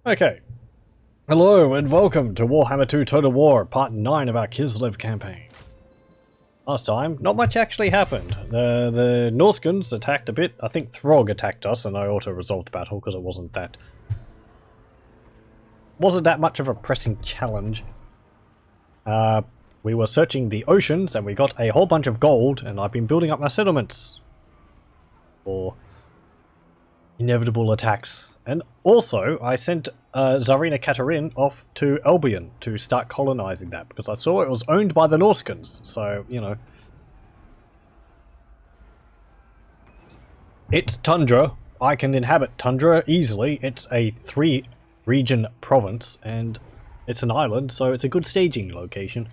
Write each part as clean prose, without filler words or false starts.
Okay. Hello and welcome to Warhammer 2 Total War, part 9 of our Kislev campaign. Last time, not much actually happened. The Norscans attacked a bit. I think Throg attacked us and I auto-resolved the battle because it wasn't that much of a pressing challenge. We were searching the oceans and we got a whole bunch of gold, and I've been building up my settlements for inevitable attacks. And also, I sent Tsarina Katerin off to Albion to start colonising that, because I saw it was owned by the Norscans, so, you know. It's tundra. I can inhabit tundra easily. It's a 3-region province, and it's an island, so it's a good staging location.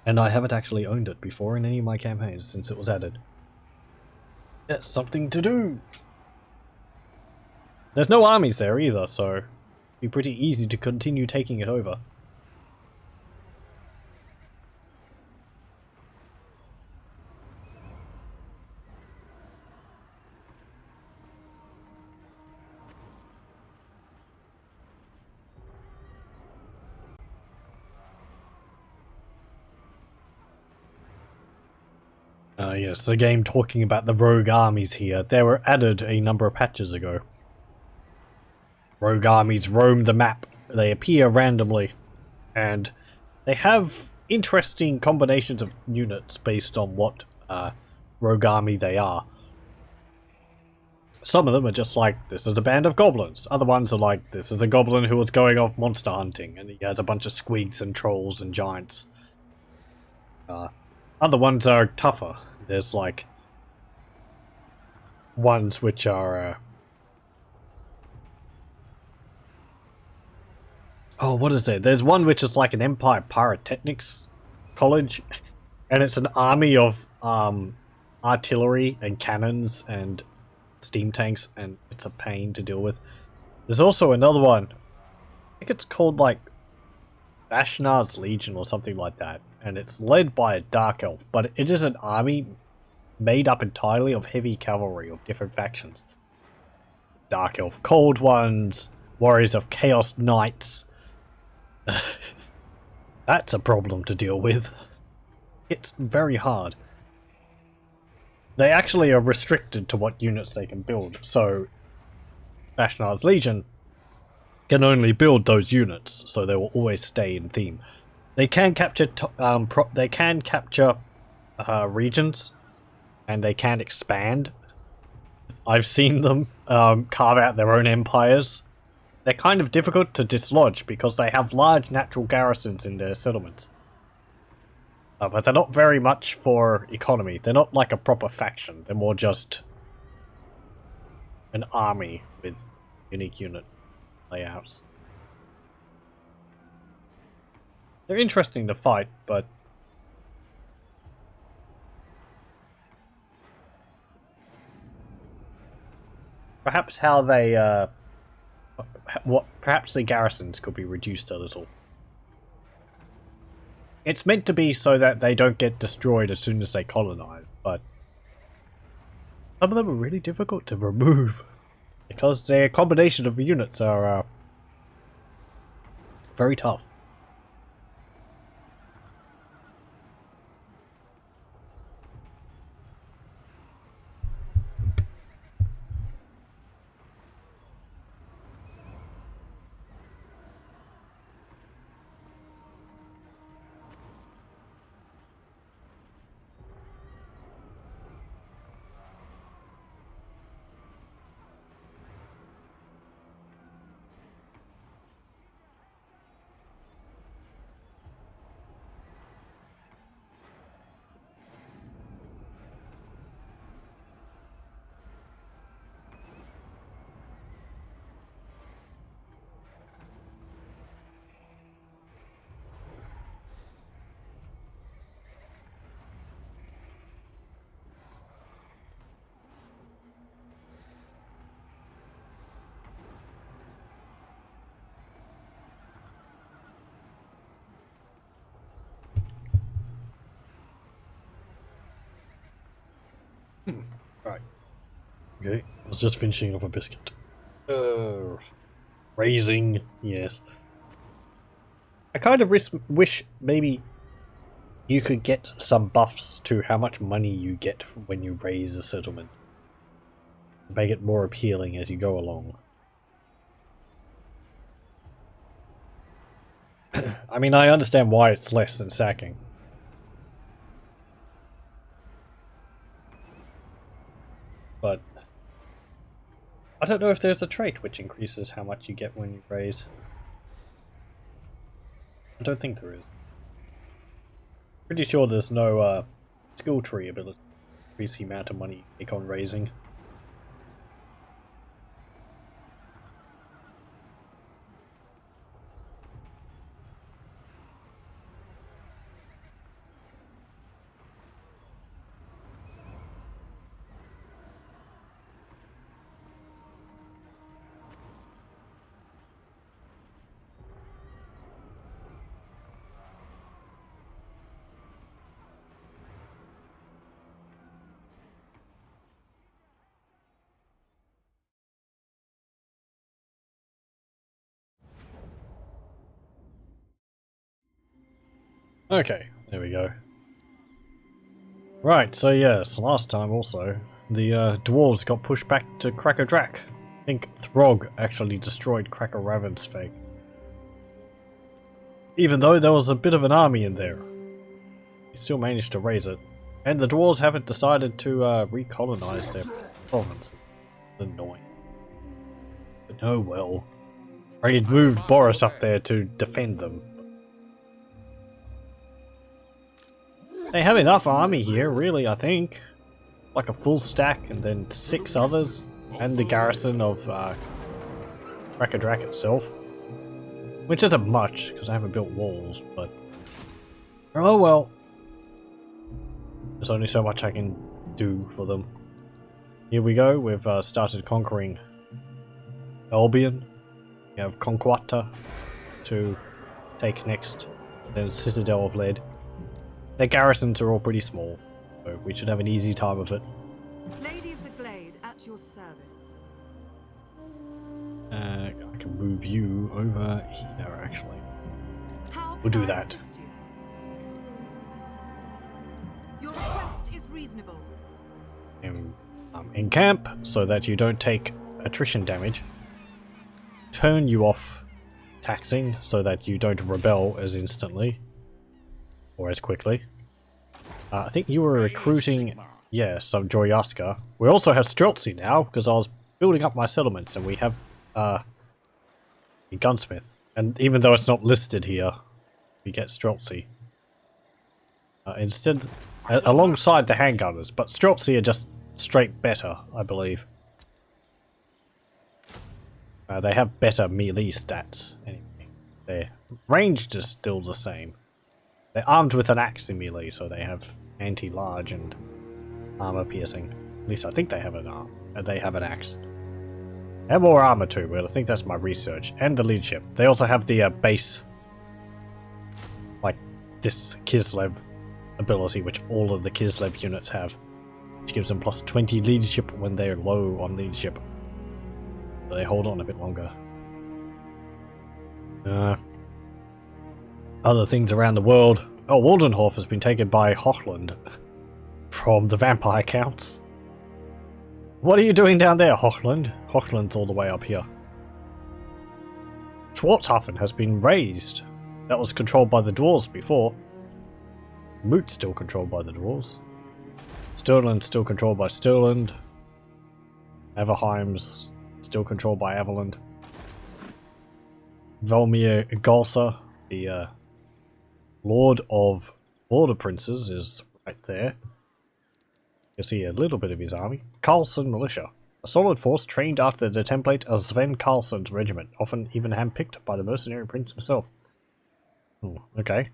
And I haven't actually owned it before in any of my campaigns since it was added. That's something to do! There's no armies there either, so it'd be pretty easy to continue taking it over. Yes, the game talking about the rogue armies here. They were added a number of patches ago. Rogue armies roam the map. They appear randomly, and they have interesting combinations of units based on what rogue army they are. Some of them are just like, this is a band of goblins. Other ones are like, this is a goblin who was going off monster hunting, and he has a bunch of squigs and trolls and giants. Other ones are tougher. There's like ones which are oh, what is it? There's one which is like an Empire Pyrotechnics college, and it's an army of artillery and cannons and steam tanks, and it's a pain to deal with. There's also another one, I think it's called like Bashnar's Legion or something like that, and it's led by a Dark Elf, but it is an army made up entirely of heavy cavalry of different factions. Dark Elf Cold Ones, Warriors of Chaos Knights. That's a problem to deal with. It's very hard. They actually are restricted to what units they can build, so Bashnar's Legion can only build those units, so they will always stay in theme. They can capture regions, and they can expand. I've seen them carve out their own empires. They're kind of difficult to dislodge because they have large natural garrisons in their settlements. But they're not very much for economy. They're not like a proper faction. They're more just an army with unique unit layouts. They're interesting to fight, but perhaps how they perhaps the garrisons could be reduced a little. It's meant to be so that they don't get destroyed as soon as they colonize, but some of them are really difficult to remove because their combination of units are very tough. Right. Okay, I was just finishing off a biscuit. Raising, yes. I kind of wish maybe you could get some buffs to how much money you get when you raise a settlement. Make it more appealing as you go along. I mean, I understand why it's less than sacking. But I don't know if there's a trait which increases how much you get when you raise. I don't think there is. Pretty sure there's no skill tree ability to increase the amount of money you take on raising. Okay, there we go. Right, so yes, last time also, the dwarves got pushed back to Cracker Drac. I think Throg actually destroyed Cracker Raven's fake. Even though there was a bit of an army in there, he still managed to raise it. And the dwarves haven't decided to recolonize their province. It's annoying. But oh well. I had moved Boris up there to defend them. They have enough army here, really, I think. Like a full stack and then 6 others. And the garrison of Cracker Drac itself. Which isn't much, because I haven't built walls, but... oh well. There's only so much I can do for them. Here we go, we've started conquering Albion. We have Conquata to take next. Then Citadel of Lead. Their garrisons are all pretty small, so we should have an easy time of it. Lady of the Glade at your service. I can move you over here, actually. We'll do that. Your request is reasonable. In camp, so that you don't take attrition damage. Turn you off taxing, so that you don't rebel as instantly. Or as quickly. I think you were recruiting, yeah, some Joyaska. We also have Streltsy now, because I was building up my settlements, and we have a gunsmith. And even though it's not listed here, we get Streltsy. Instead, alongside the handgunners, but Streltsy are just straight better, I believe. They have better melee stats, anyway. Their ranged is still the same. They're armed with an axe in melee, so they have anti-large and armor piercing. At least I think they have an arm. They have an axe. They have more armor too, but I think that's my research. And the leadership. They also have the base, like this Kislev ability, which all of the Kislev units have, which gives them plus 20 leadership when they're low on leadership. So they hold on a bit longer. Other things around the world. Oh, Waldenhof has been taken by Hochland from the vampire counts. What are you doing down there, Hochland? Hochland's all the way up here. Schwarzhafen has been raised. That was controlled by the dwarves before. Moot's still controlled by the dwarves. Stirland's still controlled by Stirland. Everheim's still controlled by Everland. Velmir Galsa, the Lord of Border Princes, is right there. You see a little bit of his army. Carlson Militia. A solid force trained after the template of Sven Carlson's regiment, often even handpicked by the mercenary prince himself. Okay.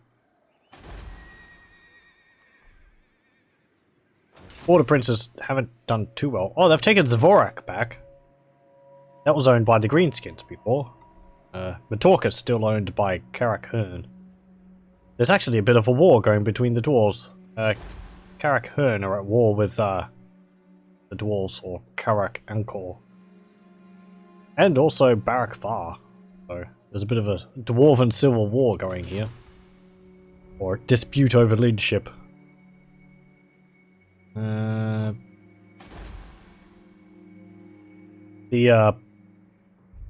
Border Princes haven't done too well. Oh, they've taken Zvorak back. That was owned by the Greenskins before. Matorka's still owned by Karak Hearn. There's actually a bit of a war going between the dwarves. Karak Hearn are at war with the dwarves, or Karak Angkor. And also Barak Far. So there's a bit of a dwarven civil war going here. Or dispute over leadership.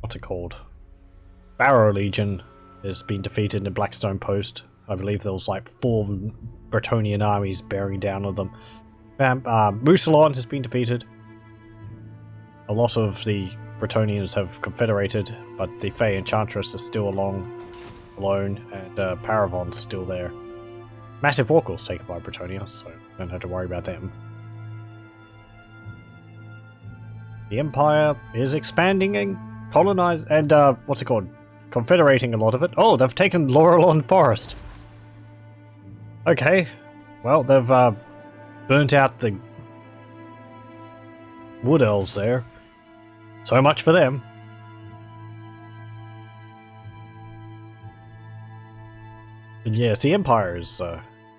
What's it called? Barrow Legion has been defeated in the Blackstone Post. I believe there was like 4 Bretonnian armies bearing down on them. Mousillon has been defeated. A lot of the Bretonnians have confederated, but the Fey Enchantress is still alone, and Paravon's still there. Massive Oracles taken by Bretonnia, so don't have to worry about them. The Empire is expanding and colonizing, and what's it called? Confederating a lot of it. Oh, they've taken Laurelon Forest. Okay, well, they've burnt out the Wood Elves there. So much for them. And yes, the Empire is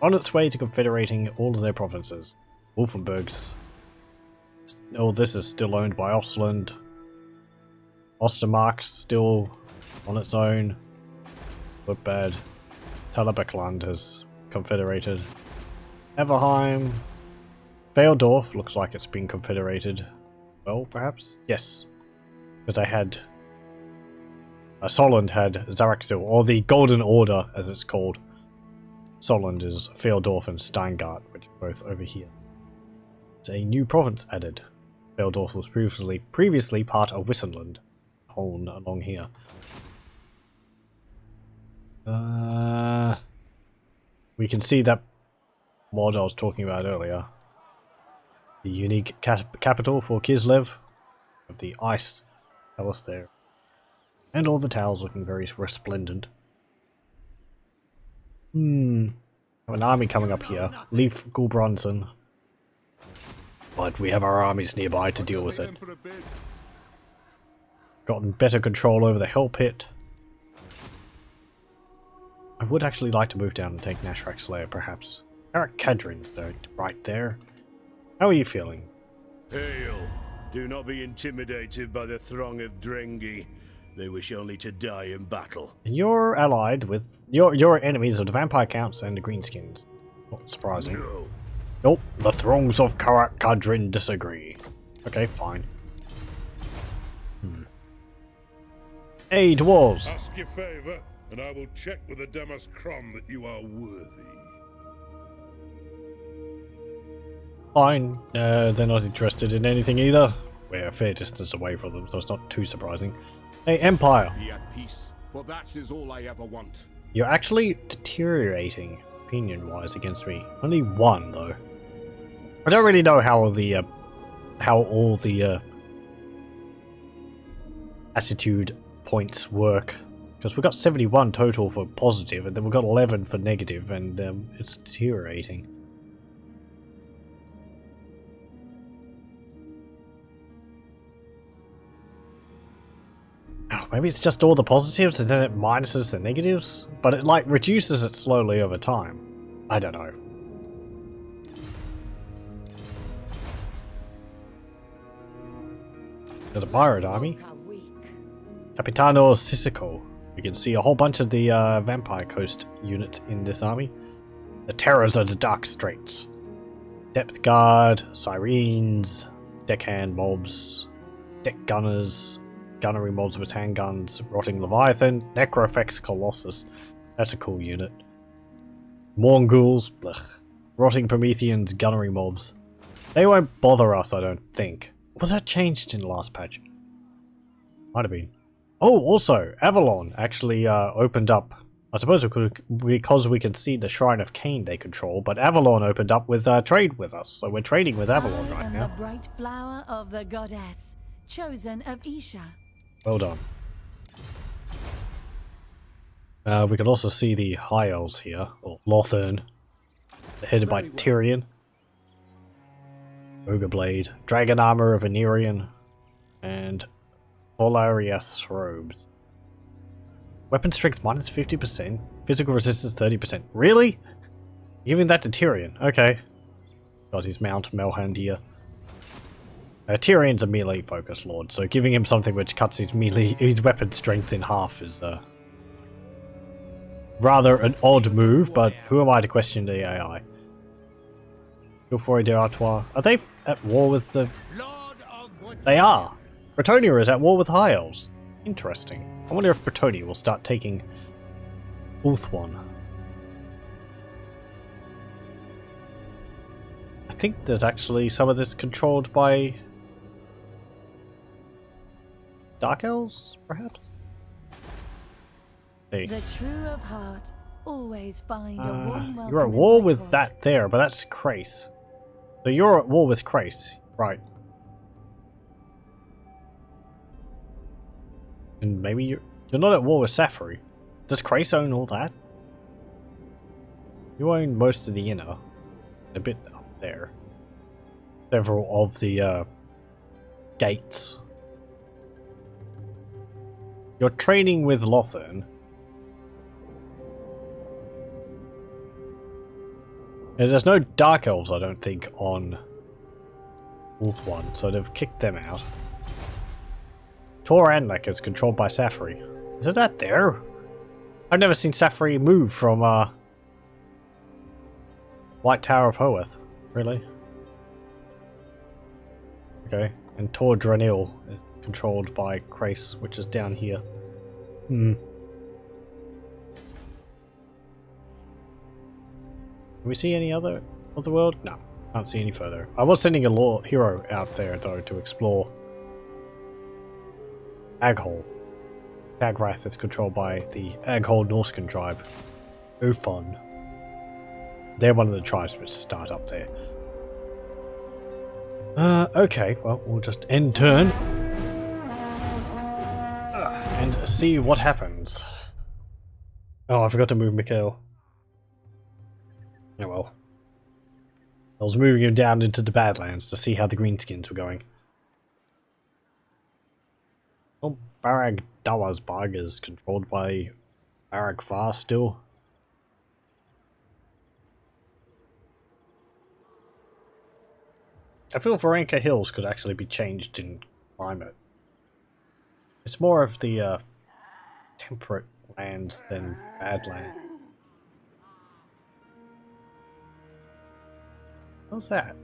on its way to confederating all of their provinces. Wolfenburg's. Oh, this is still owned by Ostland. Ostermark's still on its own. But bad. Talabekland has confederated. Everheim. Veildorf looks like it's been confederated. Well, perhaps? Yes. Because I had... Solland had Zaraxil, or the Golden Order as it's called. Solland is Veildorf and Steingart, which are both over here. It's a new province added. Veildorf was previously part of Wissenland. Hone along here. We can see that mod I was talking about earlier. The unique capital for Kislev of the ice palace there. And all the towers looking very resplendent. Have an army coming up here. Leif Gulbranson. But we have our armies nearby to deal with it. Gotten better control over the Hell Pit. I would actually like to move down and take Nashrak Slayer, perhaps. Eric Kadrin's though, right there. How are you feeling? Hail! Do not be intimidated by the throng of Drengi. They wish only to die in battle. You're allied with... Your enemies are the Vampire Counts and the Greenskins. Not surprising. No. Nope, the throngs of Karak Kadrin disagree. Okay, fine. Hey, dwarves! Ask your favor, and I will check with the Damas Kron that you are worthy. Fine, they're not interested in anything either. We're a fair distance away from them, so it's not too surprising. Hey, Empire! Be at peace, for that is all I ever want. You're actually deteriorating, opinion-wise, against me. Only 1, though. I don't really know how all the attitude points work. Because we've got 71 total for positive, and then we've got 11 for negative, and it's deteriorating. Oh, maybe it's just all the positives and then it minuses the negatives? But it like reduces it slowly over time. I don't know. There's a pirate army. Capitano Sisico. You can see a whole bunch of the Vampire Coast units in this army. The Terrors of the Dark Straits. Depth Guard, Sirens, Deckhand mobs, Deck Gunners, Gunnery mobs with handguns, Rotting Leviathan, Necrofex Colossus. That's a cool unit. Morghouls, blech. Rotting Prometheans, Gunnery mobs. They won't bother us, I don't think. Was that changed in the last patch? Might have been. Oh, also, Avalon actually opened up. I suppose because we can see the Shrine of Cain they control, but Avalon opened up with trade with us, so we're trading with Avalon right now. The bright flower of the goddess, chosen of Isha. Well done. We can also see the High Elves here, or Lothern, headed by Tyrion. Ogre Blade, Dragon Armor of Anirion, and Polarius Robes. Weapon strength minus 50%, physical resistance 30%. Really? Giving that to Tyrion. Okay. Got his mount Melhand here. Tyrion's a melee focused lord, so giving him something which cuts his weapon strength in half is rather an odd move, but who am I to question the AI? Geoffroy de Artois. Are they at war with the... They are! Bretonia is at war with High Elves. Interesting. I wonder if Bretonia will start taking Ulthuan. I think there's actually some of this controlled by Dark Elves, perhaps? Hey. The true of heart always find a warm welcome. You're at in war my with court. that there, but that's Krace. So you're at war with Krace, right? And maybe you're not at war with Safari. Does Krace own all that? You own most of the inner, a bit up there. Several of the gates. You're trading with Lothern. And there's no Dark Elves, I don't think, on Ulthuan, so they've kicked them out. Tor Anlek is controlled by Safari. Isn't that there? I've never seen Safari move from White Tower of Hoeth. Really? Okay. And Tor Dranil is controlled by Krace, which is down here. Hmm. Can we see any other of the world? No. Can't see any further. I was sending a hero out there, though, to explore Aghol. Agrath is controlled by the Aghol Norscan tribe. Ufon. They're one of the tribes which start up there. Okay, well, we'll just end turn. And see what happens. Oh, I forgot to move Mikhail. Oh well. I was moving him down into the Badlands to see how the Greenskins were going. Oh, Barag Dawazbag is controlled by Barag Far still. I feel Varenka Hills could actually be changed in climate. It's more of the temperate lands than Badlands. What's that?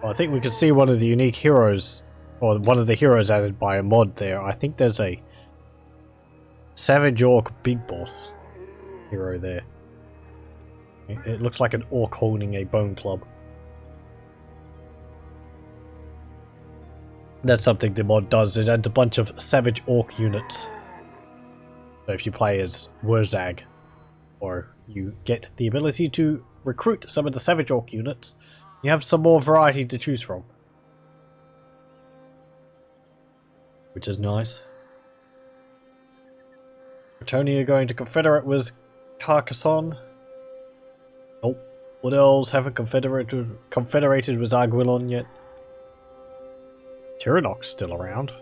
Well, I think we can see one of the unique heroes, or one of the heroes added by a mod there. I think there's a Savage Orc Big Boss hero there. It looks like an orc holding a bone club. That's something the mod does. It adds a bunch of Savage Orc units. So if you play as Wurzag, or you get the ability to recruit some of the Savage Orc units, you have some more variety to choose from. Which is nice. Bretonia going to Confederate with Carcassonne. Nope. What else haven't confederated with Arguillon yet? Tyrannoc's still around.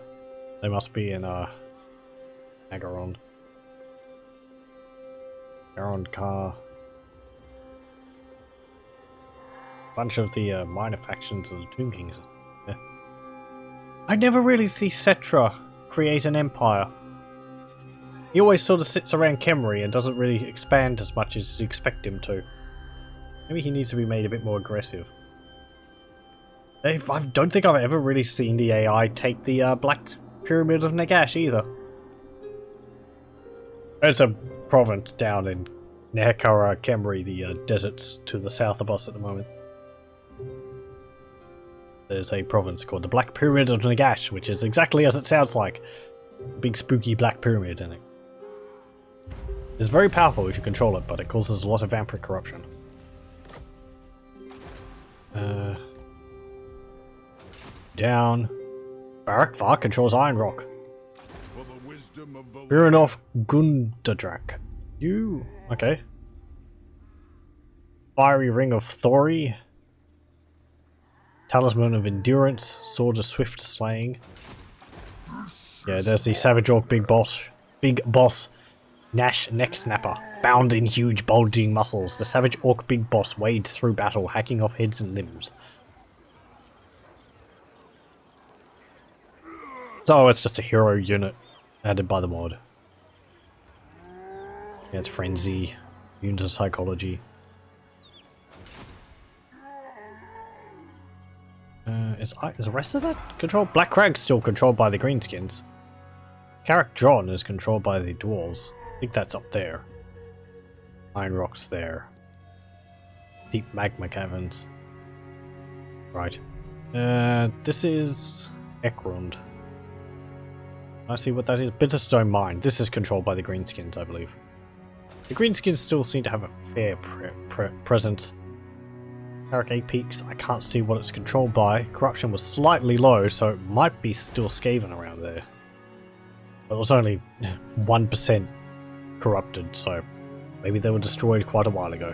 They must be in Agaron. Aron Car. Bunch of the minor factions of the Tomb Kings. Yeah. I never really see Cetra create an empire. He always sort of sits around Khemri and doesn't really expand as much as you expect him to. Maybe he needs to be made a bit more aggressive. I don't think I've ever really seen the AI take the Black Pyramid of Nagash either. It's a province down in Nehekara Khemri, the deserts to the south of us at the moment. There's a province called the Black Pyramid of Nagash, which is exactly as it sounds like. Big spooky black pyramid in it. It's very powerful if you control it, but it causes a lot of vampiric corruption. Down. Barak Var controls Iron Rock. Biranov Gundadrak. You. Okay. Fiery Ring of Thori. Talisman of Endurance. Sword of Swift Slaying. Yeah, there's the Savage Orc Big Boss. Nash Neck Snapper. Bound in huge bulging muscles, the savage orc big boss wades through battle, hacking off heads and limbs. So it's just a hero unit added by the mod. Yeah, it's Frenzy, immune to psychology. Is the rest of that controlled? Black Crag's still controlled by the greenskins. Carrick John is controlled by the dwarves. I think that's up there. Iron Rock's there. Deep magma caverns. Right. This is Ekrund. I see what that is. Bitterstone Mine. This is controlled by the greenskins, I believe. The greenskins still seem to have a fair presence. Carrick 8 Peaks, I can't see what it's controlled by. Corruption was slightly low, so it might be still Skaven around there. But it was only 1% corrupted, so maybe they were destroyed quite a while ago.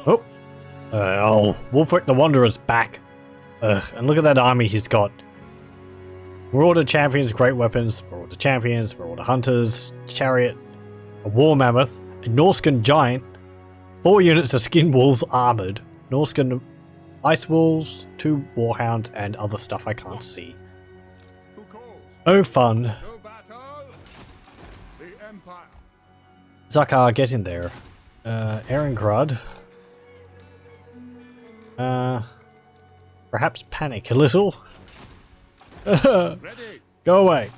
Oh, Wolfric the Wanderer's back. And look at that army he's got. Marauder Champions, Great Weapons, Marauder Champions, Marauder Hunters, Chariot, a War Mammoth, a Norscan Giant, 4 units of Skinwolves armoured, Norscan Ice Wolves, 2 Warhounds, and other stuff I can't see. Oh fun. No battle. The Empire. Zakar, get in there. Erengrad. Perhaps panic a little. Ready. Go away.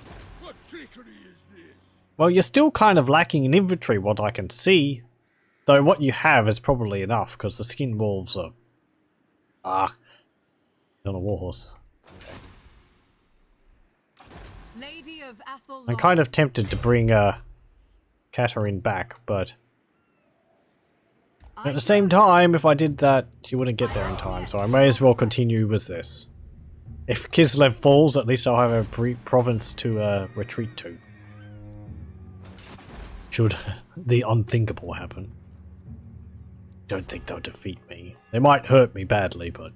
What trickery is this? Well, you're still kind of lacking in inventory, what I can see. Though what you have is probably enough, because the Skin Wolves are... on a warhorse. Lady of Athel I'm kind of tempted to bring Katarine back, but... at the same time, if I did that, she wouldn't get there in time, so I may as well continue with this. If Kislev falls, at least I'll have a province to retreat to. Should the unthinkable happen. Don't think they'll defeat me. They might hurt me badly, but...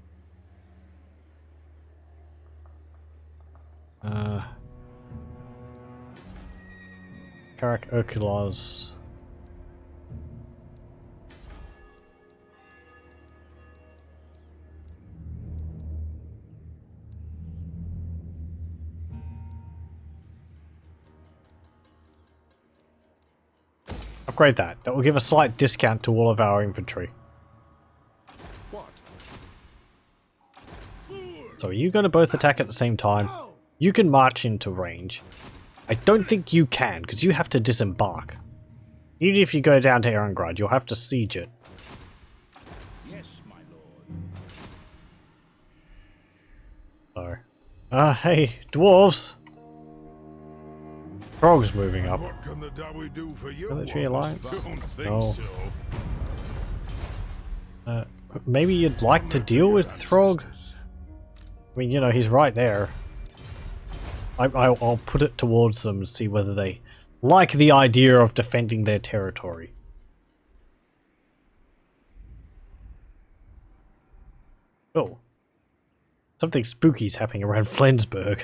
Carrick Urkulas. Upgrade that. That will give a slight discount to all of our inventory. What? So are you going to both attack at the same time? You can march into range. I don't think you can, because you have to disembark. Even if you go down to Erengrad, you'll have to siege it. Yes, my lord. So. Hey, dwarves! Frog's moving up. What can the Dawi do for you? Military alliance? Don't think No. so. Maybe you'd like to deal with Throg? I mean, you know, he's right there. I'll put it towards them and see whether they like the idea of defending their territory. Oh. Something spooky's happening around Flensburg.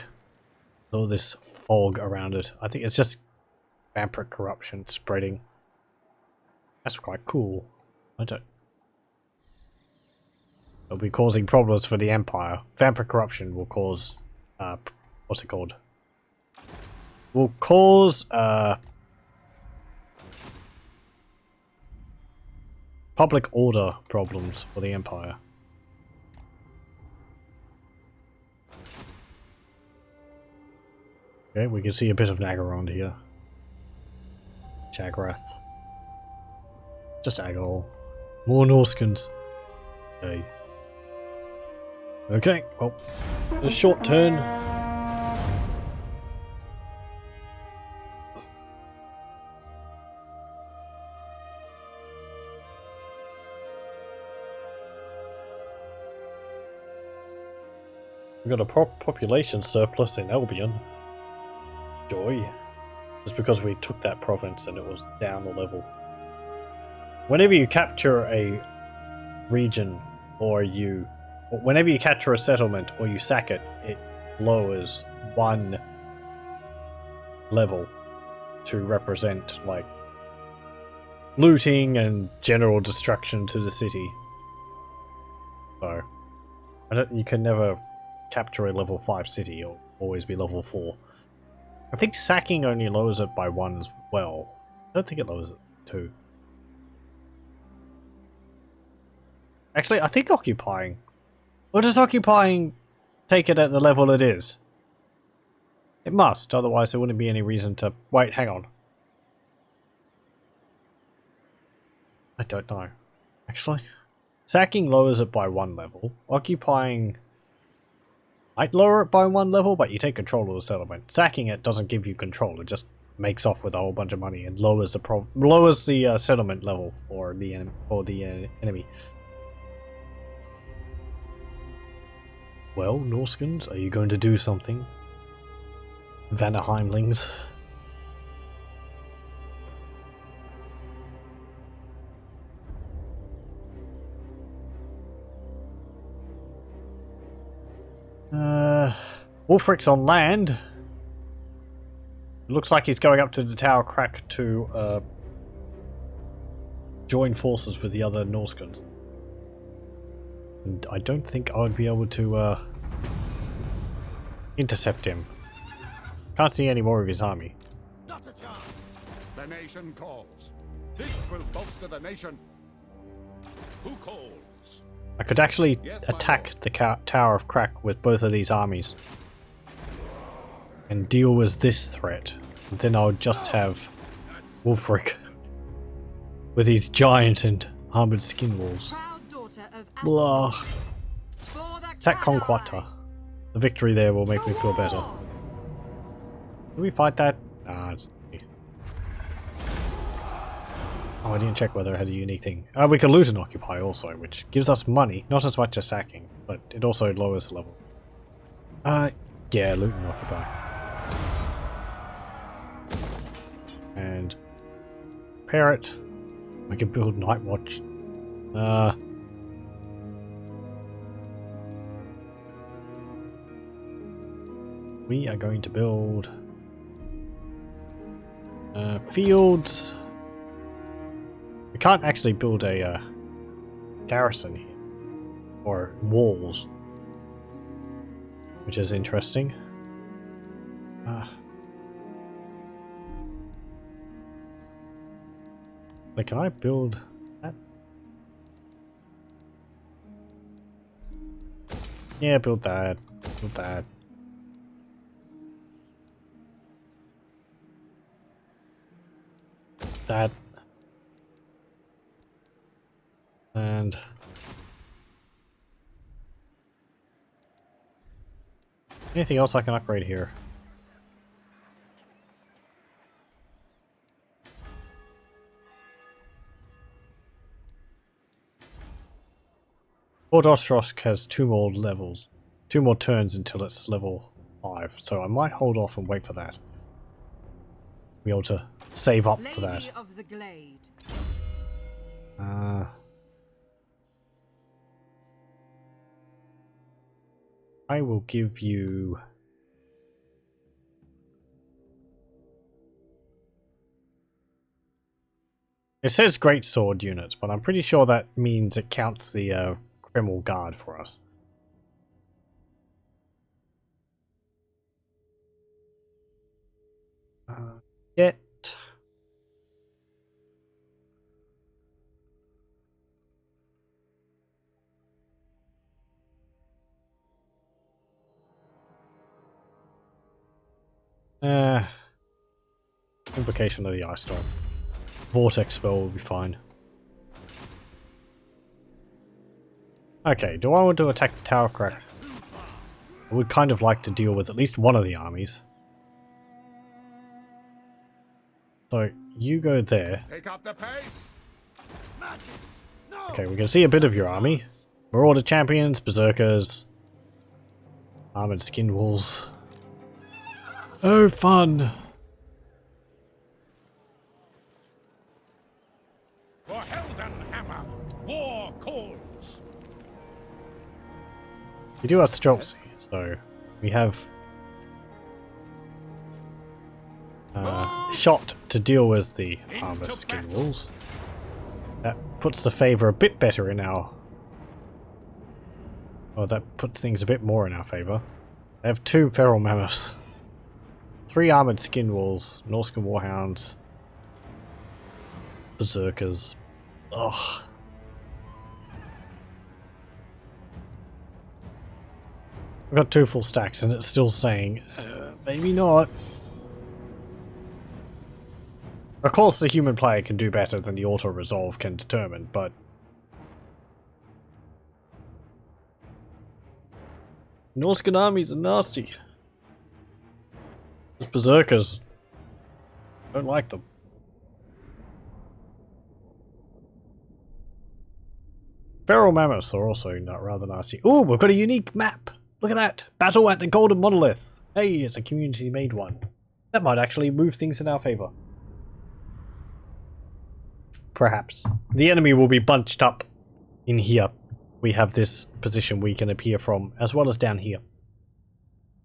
All this fog around it. I think it's just vampiric corruption spreading. That's quite cool. It'll be causing problems for the Empire. Vampiric corruption will cause... what's it called? Will cause... public order problems for the Empire. Okay, we can see a bit of Nagarond here. Chagrath. Just Agol. More Norskins. Okay. Okay, well, a short turn. We've got a population surplus in Albion. Joy. Just because we took that province and it was down the level. Whenever you capture a region whenever you capture a settlement or you sack it, it lowers 1 level to represent like looting and general destruction to the city. So you can never capture a level 5 city, or always be level 4. I think sacking only lowers it by 1 as well. I don't think it lowers it 2. Actually, I think occupying. Or does occupying take it at the level it is? It must, otherwise there wouldn't be any reason to... Wait, hang on. I don't know. Actually. Sacking lowers it by 1 level. Occupying might lower it by 1 level, but you take control of the settlement. Sacking it doesn't give you control, it just makes off with a whole bunch of money and lowers the settlement level for the enemy. Well, Norskans, are you going to do something? Vanaheimlings. Wolfric's on land. It looks like he's going up to the Tower Crack to join forces with the other Norscans. And I don't think I would be able to intercept him. Can't see any more of his army. Not a chance. The nation calls. This will bolster the nation. Who calls? I could actually Yes, attack the Tower of Crack with both of these armies and deal with this threat. And then I would just have Wolfric with his giant and armored Skinwolves. Proud daughter of Blah. Athelgord. For the Attack Cadi. Conquata. The victory there will make me feel better. Did we fight that? Ah, it's... Oh, I didn't check whether it had a unique thing. We can loot and occupy also, which gives us money. Not as much as sacking, but it also lowers the level. Yeah, loot and occupy. And repair it. We can build Night Watch. We are going to build fields. We can't actually build a garrison here, or walls, which is interesting. Like, can I build that? Yeah, build that. Build that. That. And anything else I can upgrade here? Fort Ostrosk has 2 more levels, 2 more turns until it's level 5, so I might hold off and wait for that. Be able to save up for that. Lady of the Glade. I will give you... It says great sword units, but I'm pretty sure that means it counts the Kreml Guard for us. Get... Invocation of the Ice Storm. Vortex spell will be fine. Okay, do I want to attack the Tower Crack? I would kind of like to deal with at least one of the armies. So, you go there. Take up the pace. Madness. No. Okay, we can see a bit of your army. Marauder Champions, Berserkers, Armored Skinwolves. Oh, fun! For Heldenhammer, war calls. We do have Streltsy, so we have shot to deal with the armored Skinwolves. That puts the favour a bit better in our... Well, that puts things a bit more in our favour. They have 2 feral mammoths. 3 armoured Skinwolves, Norsca warhounds, beserkers. Ugh. I've got 2 full stacks and it's still saying, maybe not. Of course the human player can do better than the auto-resolve can determine, but... Norscan armies are nasty. Those berserkers. Don't like them. Feral mammoths are also rather nasty. Ooh, we've got a unique map! Look at that! Battle at the Golden Monolith! Hey, it's a community-made one. That might actually move things in our favour. Perhaps. The enemy will be bunched up in here. We have this position we can appear from, as well as down here.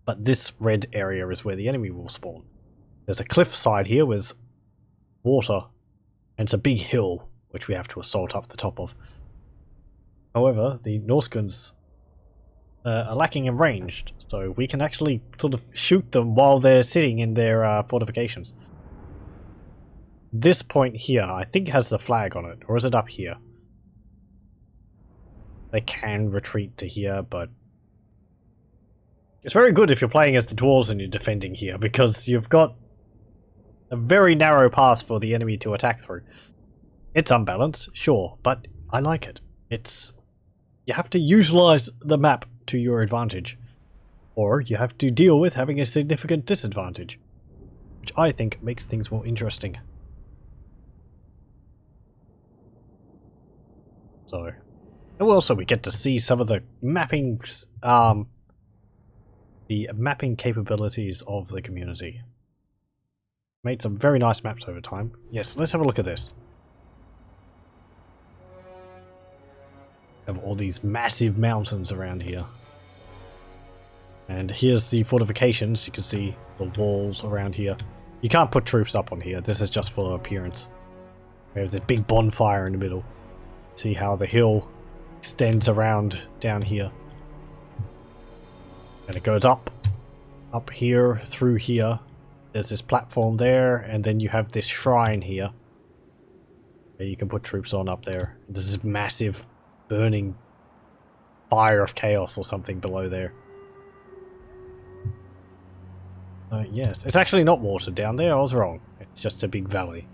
But this red area is where the enemy will spawn. There's a cliff side here with water, and it's a big hill, which we have to assault up the top of. However, the Norscans are lacking in range, so we can actually sort of shoot them while they're sitting in their fortifications. This point here, I think has the flag on it, or is it up here? They can retreat to here, but it's very good if you're playing as the dwarves and you're defending here, because you've got a very narrow path for the enemy to attack through. It's unbalanced, sure, but I like it. It's... You have to utilize the map to your advantage, or you have to deal with having a significant disadvantage, which I think makes things more interesting. So, and also we get to see some of the mapping capabilities of the community. Made some very nice maps over time. Yes, let's have a look at this. Have all these massive mountains around here. And here's the fortifications. You can see the walls around here. You can't put troops up on here. This is just for appearance. We have this big bonfire in the middle. See how the hill extends around down here. And it goes up here, through here. There's this platform there, and then you have this shrine here. Where you can put troops on up there. There's this massive burning fire of chaos or something below there. Yes, it's actually not water down there, I was wrong. It's just a big valley.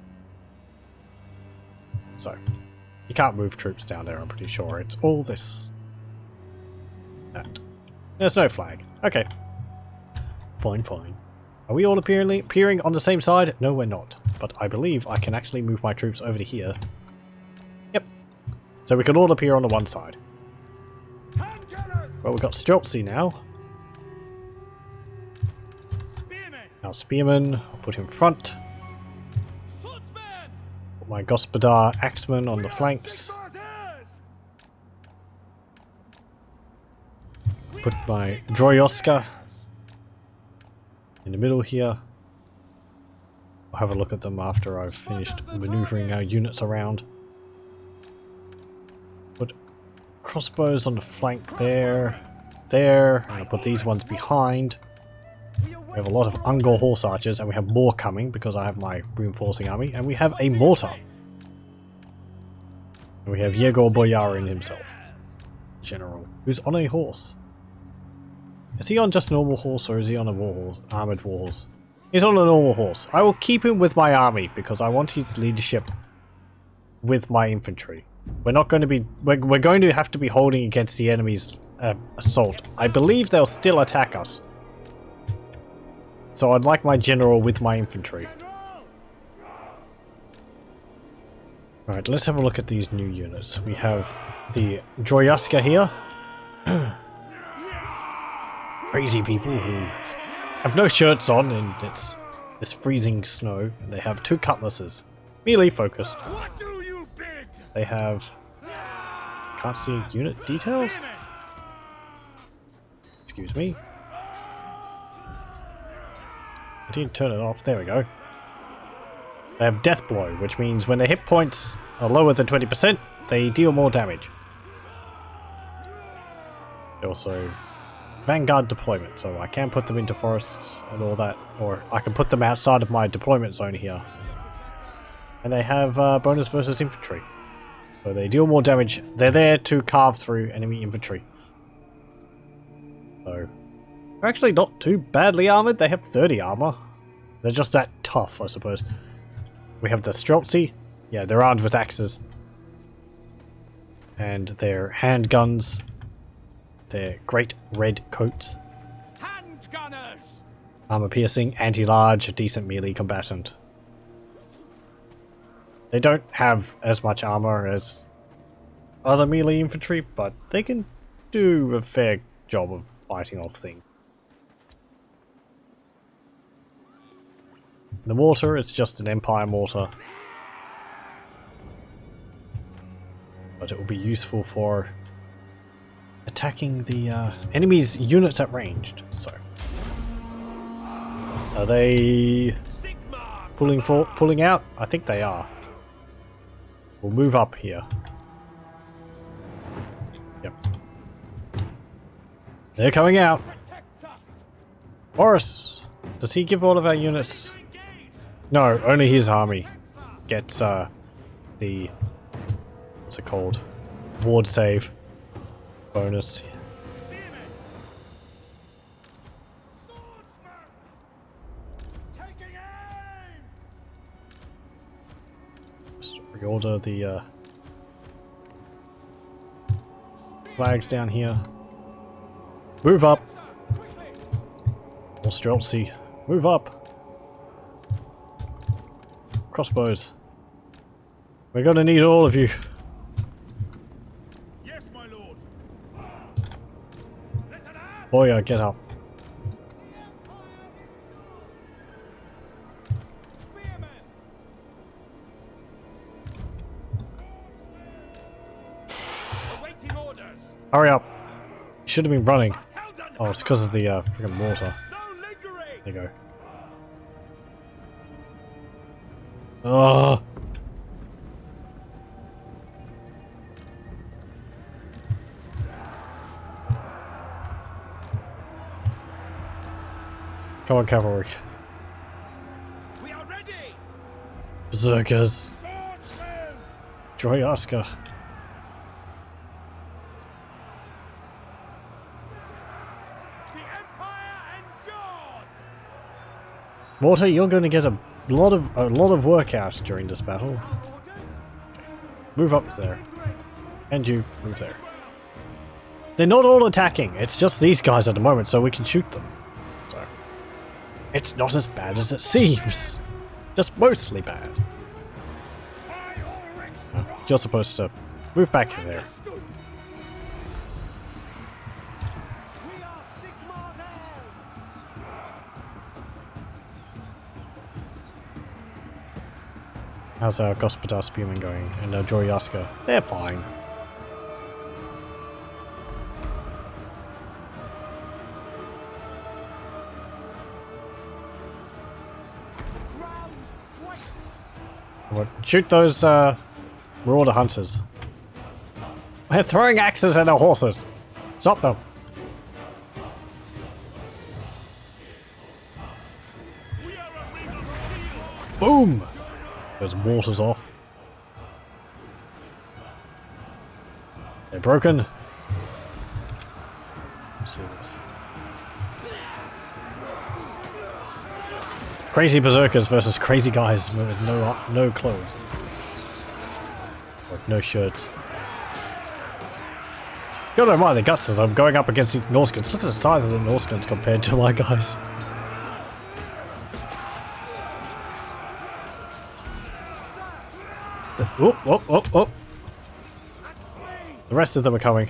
So, you can't move troops down there, I'm pretty sure. It's all this. That. There's no flag. Okay. Fine, fine. Are we all appearing on the same side? No, we're not. But I believe I can actually move my troops over to here. Yep. So we can all appear on the one side. Well, we've got Streltsy now. Now Spearman, I'll put him front. Put my Gospodar Axeman on the flanks. Put my Droyoska in the middle here. I'll have a look at them after I've finished maneuvering our units around. Put crossbows on the flank there, and I'll put these ones behind. We have a lot of Ungor horse archers, and we have more coming because I have my reinforcing army, and we have a mortar. And we have Yegor Boyarin himself, general, who's on a horse. Is he on just a normal horse, or is he on a war horse, armoured war horse? He's on a normal horse. I will keep him with my army because I want his leadership with my infantry. We're not going to be... We're going to have to be holding against the enemy's assault. I believe they'll still attack us. So I'd like my general with my infantry. Right, let's have a look at these new units. We have the Droyaska here. Crazy people who have no shirts on and it's this freezing snow. And they have 2 cutlasses. Melee focused. They have... Can't see unit details? Excuse me. I didn't turn it off. There we go. They have Death Blow, which means when their hit points are lower than 20%, they deal more damage. They also Vanguard deployment, so I can put them into forests and all that, or I can put them outside of my deployment zone here. And they have bonus versus infantry, so they deal more damage. They're there to carve through enemy infantry. So they're actually not too badly armored. They have 30 armor. They're just that tough, I suppose. We have the Streltsy. Yeah, they're armed with axes. And their handguns. Their great red coats. Handgunners! Armor piercing, anti-large, decent melee combatant. They don't have as much armor as other melee infantry, but they can do a fair job of fighting off things. The mortar, it's just an Empire mortar. But it will be useful for attacking the enemy's units at ranged. So, are they pulling out? I think they are. We'll move up here. Yep. They're coming out. Boris, does he give all of our units? No, only his army gets the what's it called? Ward save bonus. Just reorder the flags down here. Move up. More Streltsy. Move up. Crossbows. We're gonna need all of you. Yes, my lord. Boya, get up. Awaiting orders. Hurry up. You should have been running. Oh, it's because of the freaking mortar. No lingering. There you go. Ugh. Come on, cavalry. We are ready. Beserkers. Swordsmen. Droyaska. The Empire endures. Mortar, you're going to get a lot of work out during this battle. Okay. Move up there. And you move there. They're not all attacking. It's just these guys at the moment, so we can shoot them. So it's not as bad as it seems. Just mostly bad. You're supposed to move back there. How's our Gospodar Spearman going? And Droyaska? They're fine. Shoot those marauder hunters. They're throwing axes at our horses. Stop them. Boom! Those mortars off. They're broken. Let's see this. Crazy berserkers versus crazy guys with no clothes. Like no shirts. God don't mind the guts as I'm going up against these Norscans. Look at the size of the Norscans compared to my guys. Oh. The rest of them are coming.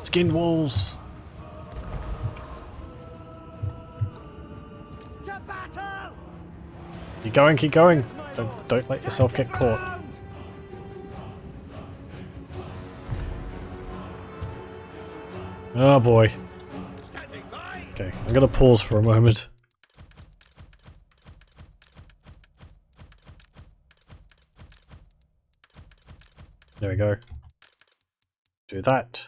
Skinwolves. Keep going, keep going. Don't let yourself get caught. Oh boy. Standing by. Okay, I'm gonna pause for a moment. There we go. Do that.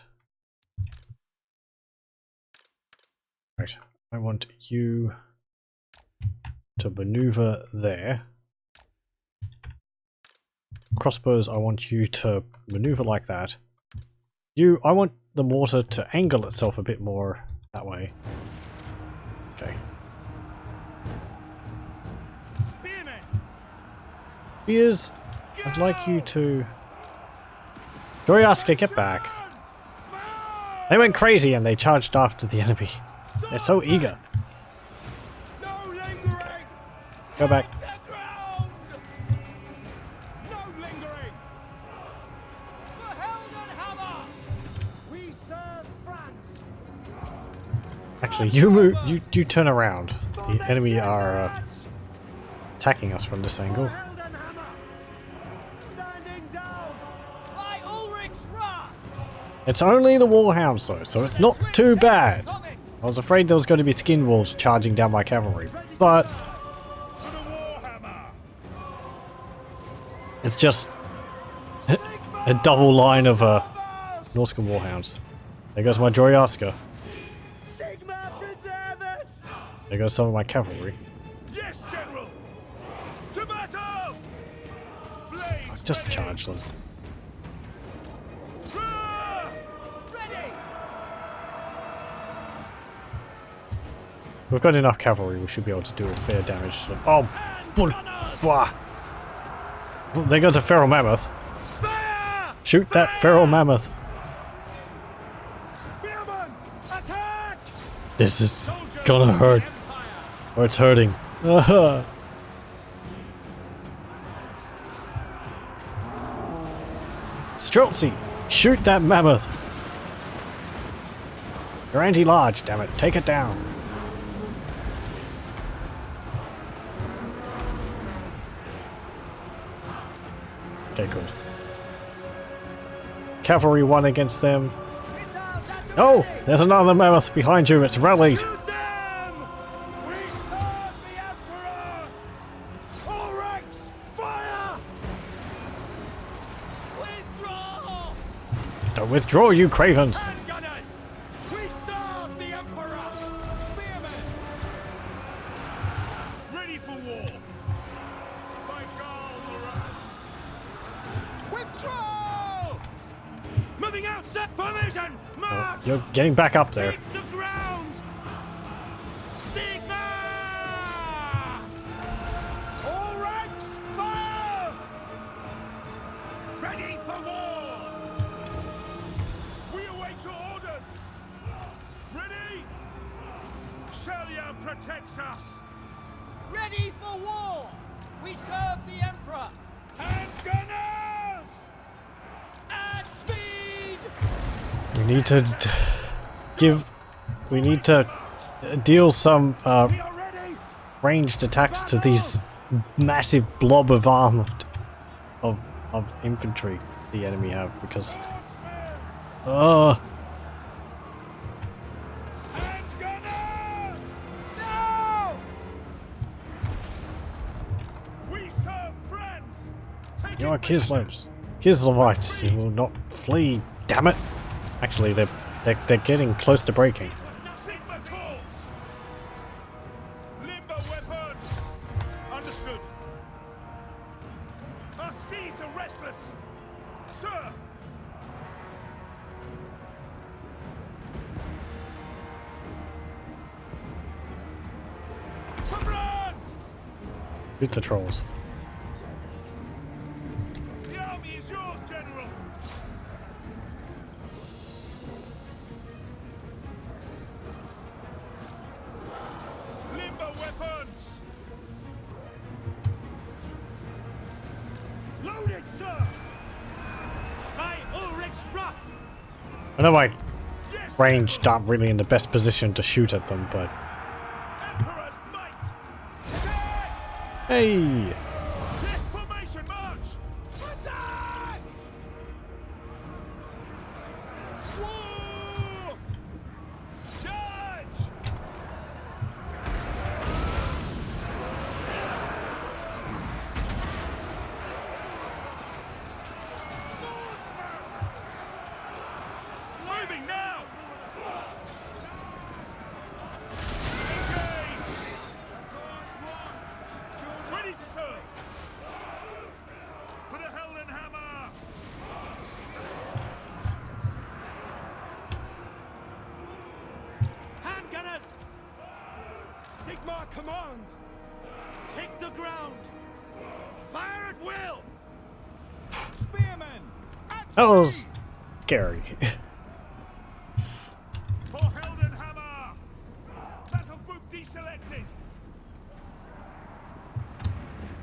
Right, I want you to maneuver there. Crossbows, I want you to maneuver like that. I want the mortar to angle itself a bit more that way. Okay. Spearmen. Spears, I'd like you to... Joryaska, get back. They went crazy and they charged after the enemy. They're so eager. No lingering. Go back. The ground. No lingering. For Heldenhammer. We serve France. Actually, you move. You turn around. The enemy are attacking us from this angle. Heldenhammer. Standing down. By Ulrich's wrath. It's only the Warhounds though, so it's not too bad. I was afraid there was going to be Skinwolves charging down my cavalry, but For the Warhammer. it's just a double line of Norsca Warhounds. There goes my Joryaska. Sigma preservers. There goes some of my cavalry. Yes, General. To battle. Blades Just ready. charge them. Ready. We've got enough cavalry, we should be able to do a fair damage to them. Oh, blah. There goes a feral mammoth. Fire. Shoot that feral mammoth. Spearmen. Attack. This is Soldiers gonna of the hurt. Empire. Or it's hurting. Streltsy, shoot that mammoth. You're anti-large, damn it. Take it down. Okay, good. Cavalry won against them. Oh, there's another mammoth behind you. It's rallied. To them. We serve the Emperor. All ranks, fire. Withdraw. Don't withdraw, you cravens. And gunners. We serve the Emperor. Spearmen. Ready for war. By Gaul Moraz. Withdraw. Moving out, set formation. March. You're getting back up there. Take the ground. Sigma. All ranks, fire. Ready for war. We await your orders. Ready. Shelia protects us. Ready for war. We serve the Emperor. And gunners. At speed. We need to we need to deal some We are ready. ranged attacks to these massive blob of armored of infantry the enemy have, because And gunners. No. We serve friends. Take you are it back. Kislevs. Kislevites, you will not flee, damn it! Actually, they're getting close to breaking. Sigma calls. Limber weapons. Understood. Our steeds are restless. Sir. For France. Shoot the trolls. The army is yours, General. Limber weapons. Loaded, sir. By Ulrich's wrath. I know my Yes. ranged aren't really in the best position to shoot at them, but Emperor's might. Attack. hey! This formation march. Attack. Whoa. commands! Take the ground! Fire at will! Spearmen! At That was speed! scary. For Heldenhammer! Battle group deselected!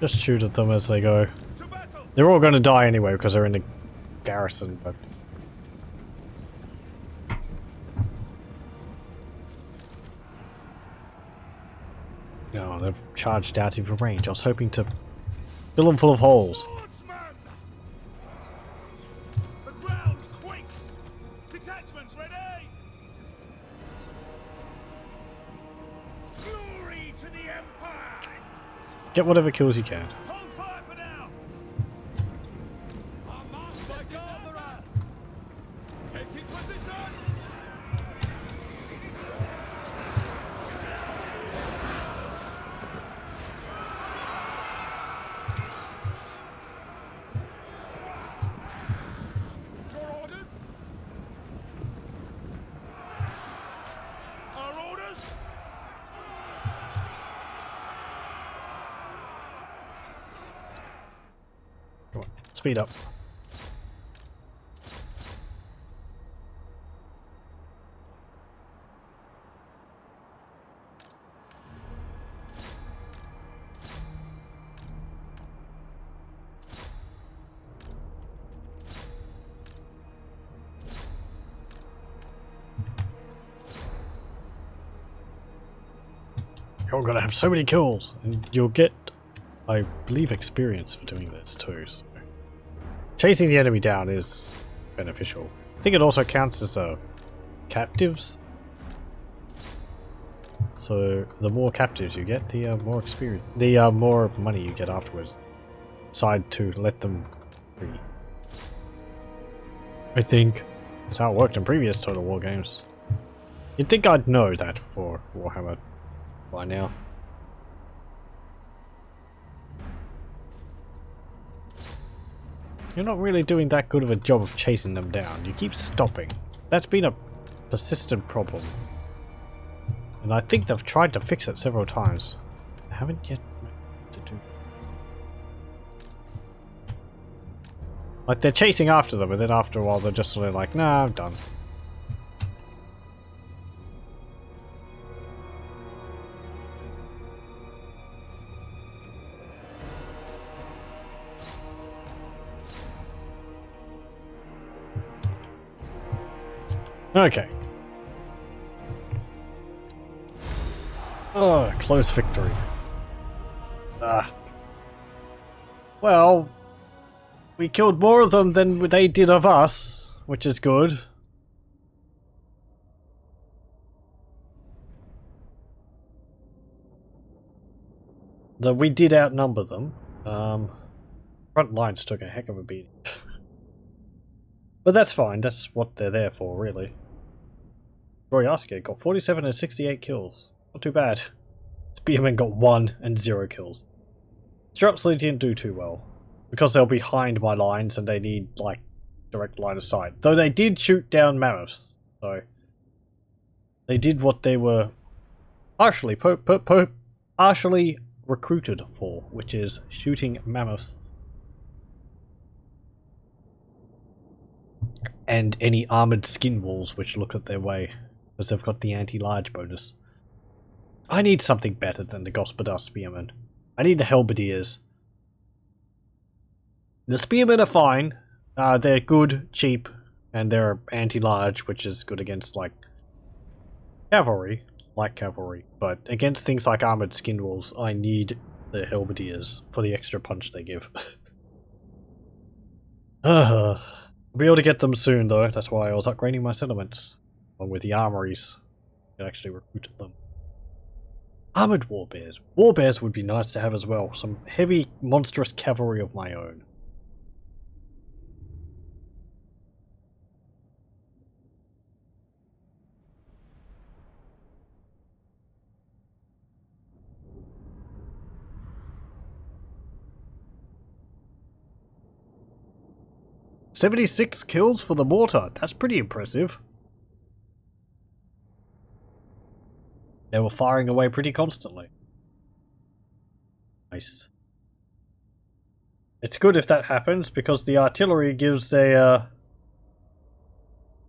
Just shoot at them as they go. To battle! They're all going to die anyway because they're in the garrison, but... No, they've charged out of range. I was hoping to fill them full of holes. Swordsman! The ground quakes! Detachments ready! Glory to the Empire! Get whatever kills you can. Hold fire for now! Our master is Armoured! Taking position! Your orders? Our orders? Come on, speed up. You're gonna have so many kills, and you'll get, I believe, experience for doing this too. So. Chasing the enemy down is beneficial. I think it also counts as captives. So the more captives you get, the more experience, the more money you get afterwards. Decide to let them free. I think that's how it worked in previous Total War games. You'd think I'd know that for Warhammer by now. You're not really doing that good of a job of chasing them down. You keep stopping. That's been a persistent problem. And I think they've tried to fix it several times. I haven't yet to do. Like they're chasing after them, and then after a while they're just sort of like, nah, I'm done. Okay. Oh, close victory. Well, we killed more of them than they did of us, which is good. Though we did outnumber them. Front lines took a heck of a beating. But that's fine, that's what they're there for, really. Royaska got 47 and 68 kills. Not too bad. Spearmen got 1 and 0 kills. Strapsley didn't do too well. Because they're behind my lines and they need, like, direct line of sight. Though they did shoot down mammoths. So, they did what they were partially, partially recruited for, which is shooting mammoths. And any armoured Skinwolves which look at their way. Because they've got the anti-large bonus. I need something better than the Gospodar Spearmen. I need the Halberdiers. The Spearmen are fine. They're good, cheap, and they're anti-large, which is good against, like, cavalry. Light cavalry. But against things like armoured Skinwolves, I need the Halberdiers for the extra punch they give. I'll be able to get them soon, though. That's why I was upgrading my settlements. Along with the armories. I can actually recruit them. Armoured warbears. Warbears would be nice to have as well. Some heavy, monstrous cavalry of my own. "76 kills for the mortar. That's pretty impressive. They were firing away pretty constantly. Nice. It's good if that happens, because the artillery gives a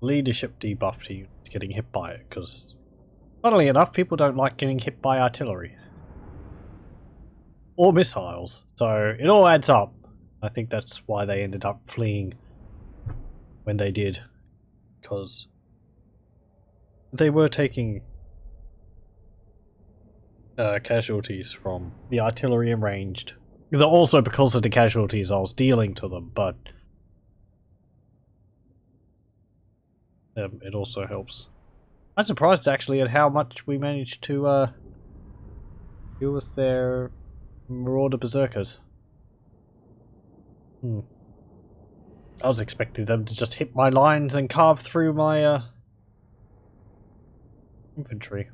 leadership debuff to you getting hit by it, because funnily enough, people don't like getting hit by artillery. Or missiles, so it all adds up. I think that's why they ended up fleeing when they did, because they were taking casualties from the artillery and ranged. Also because of the casualties I was dealing to them, but it also helps. I'm surprised actually at how much we managed to deal with their marauder beserkers. I was expecting them to just hit my lines and carve through my infantry.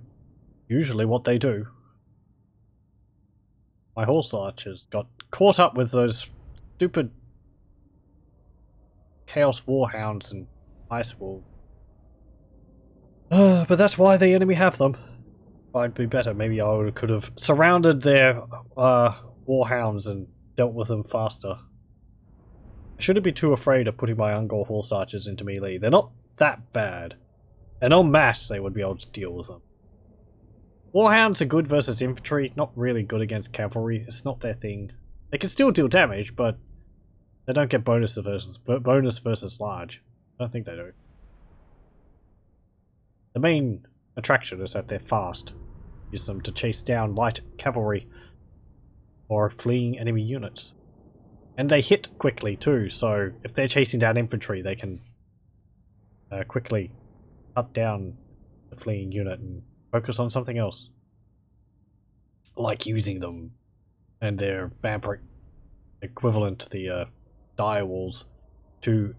Usually what they do. My horse archers got caught up with those stupid Chaos Warhounds and Ice Wolves. But that's why the enemy have them. I'd be better. Maybe I could have surrounded their Warhounds and dealt with them faster. I shouldn't be too afraid of putting my Ungor horse archers into melee. They're not that bad. And en masse they would be able to deal with them. Warhounds are good versus infantry, not really good against cavalry. It's not their thing. They can still deal damage, but they don't get bonus versus large. I don't think they do. The main attraction is that they're fast. Use them to chase down light cavalry or fleeing enemy units. And they hit quickly too, so if they're chasing down infantry, they can quickly cut down the fleeing unit and focus on something else. Like using them and their vampiric equivalent, the dire wolves, to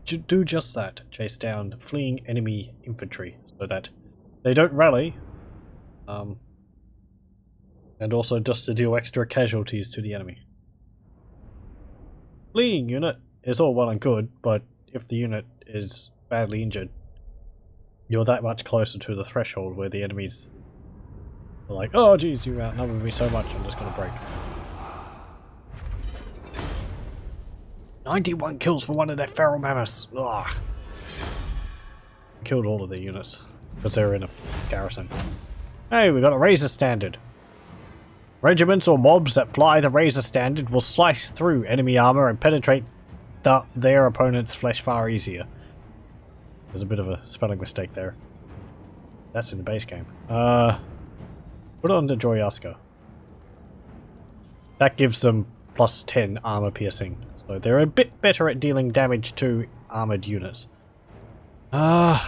do just that. Chase down fleeing enemy infantry so that they don't rally. And also just to deal extra casualties to the enemy. Fleeing unit is all well and good, but if the unit is badly injured, you're that much closer to the threshold where the enemies are like, oh geez, you outnumbered me so much, I'm just gonna break. 91 kills for one of their feral mammoths. Ugh. Killed all of their units because they were in a garrison. Hey, we got a razor standard. Regiments or mobs that fly the razor standard will slice through enemy armor and penetrate their opponent's flesh far easier. There's a bit of a spelling mistake there. That's in the base game. Put it on the Droyaska. That gives them plus 10 armor piercing. So they're a bit better at dealing damage to armored units. Sack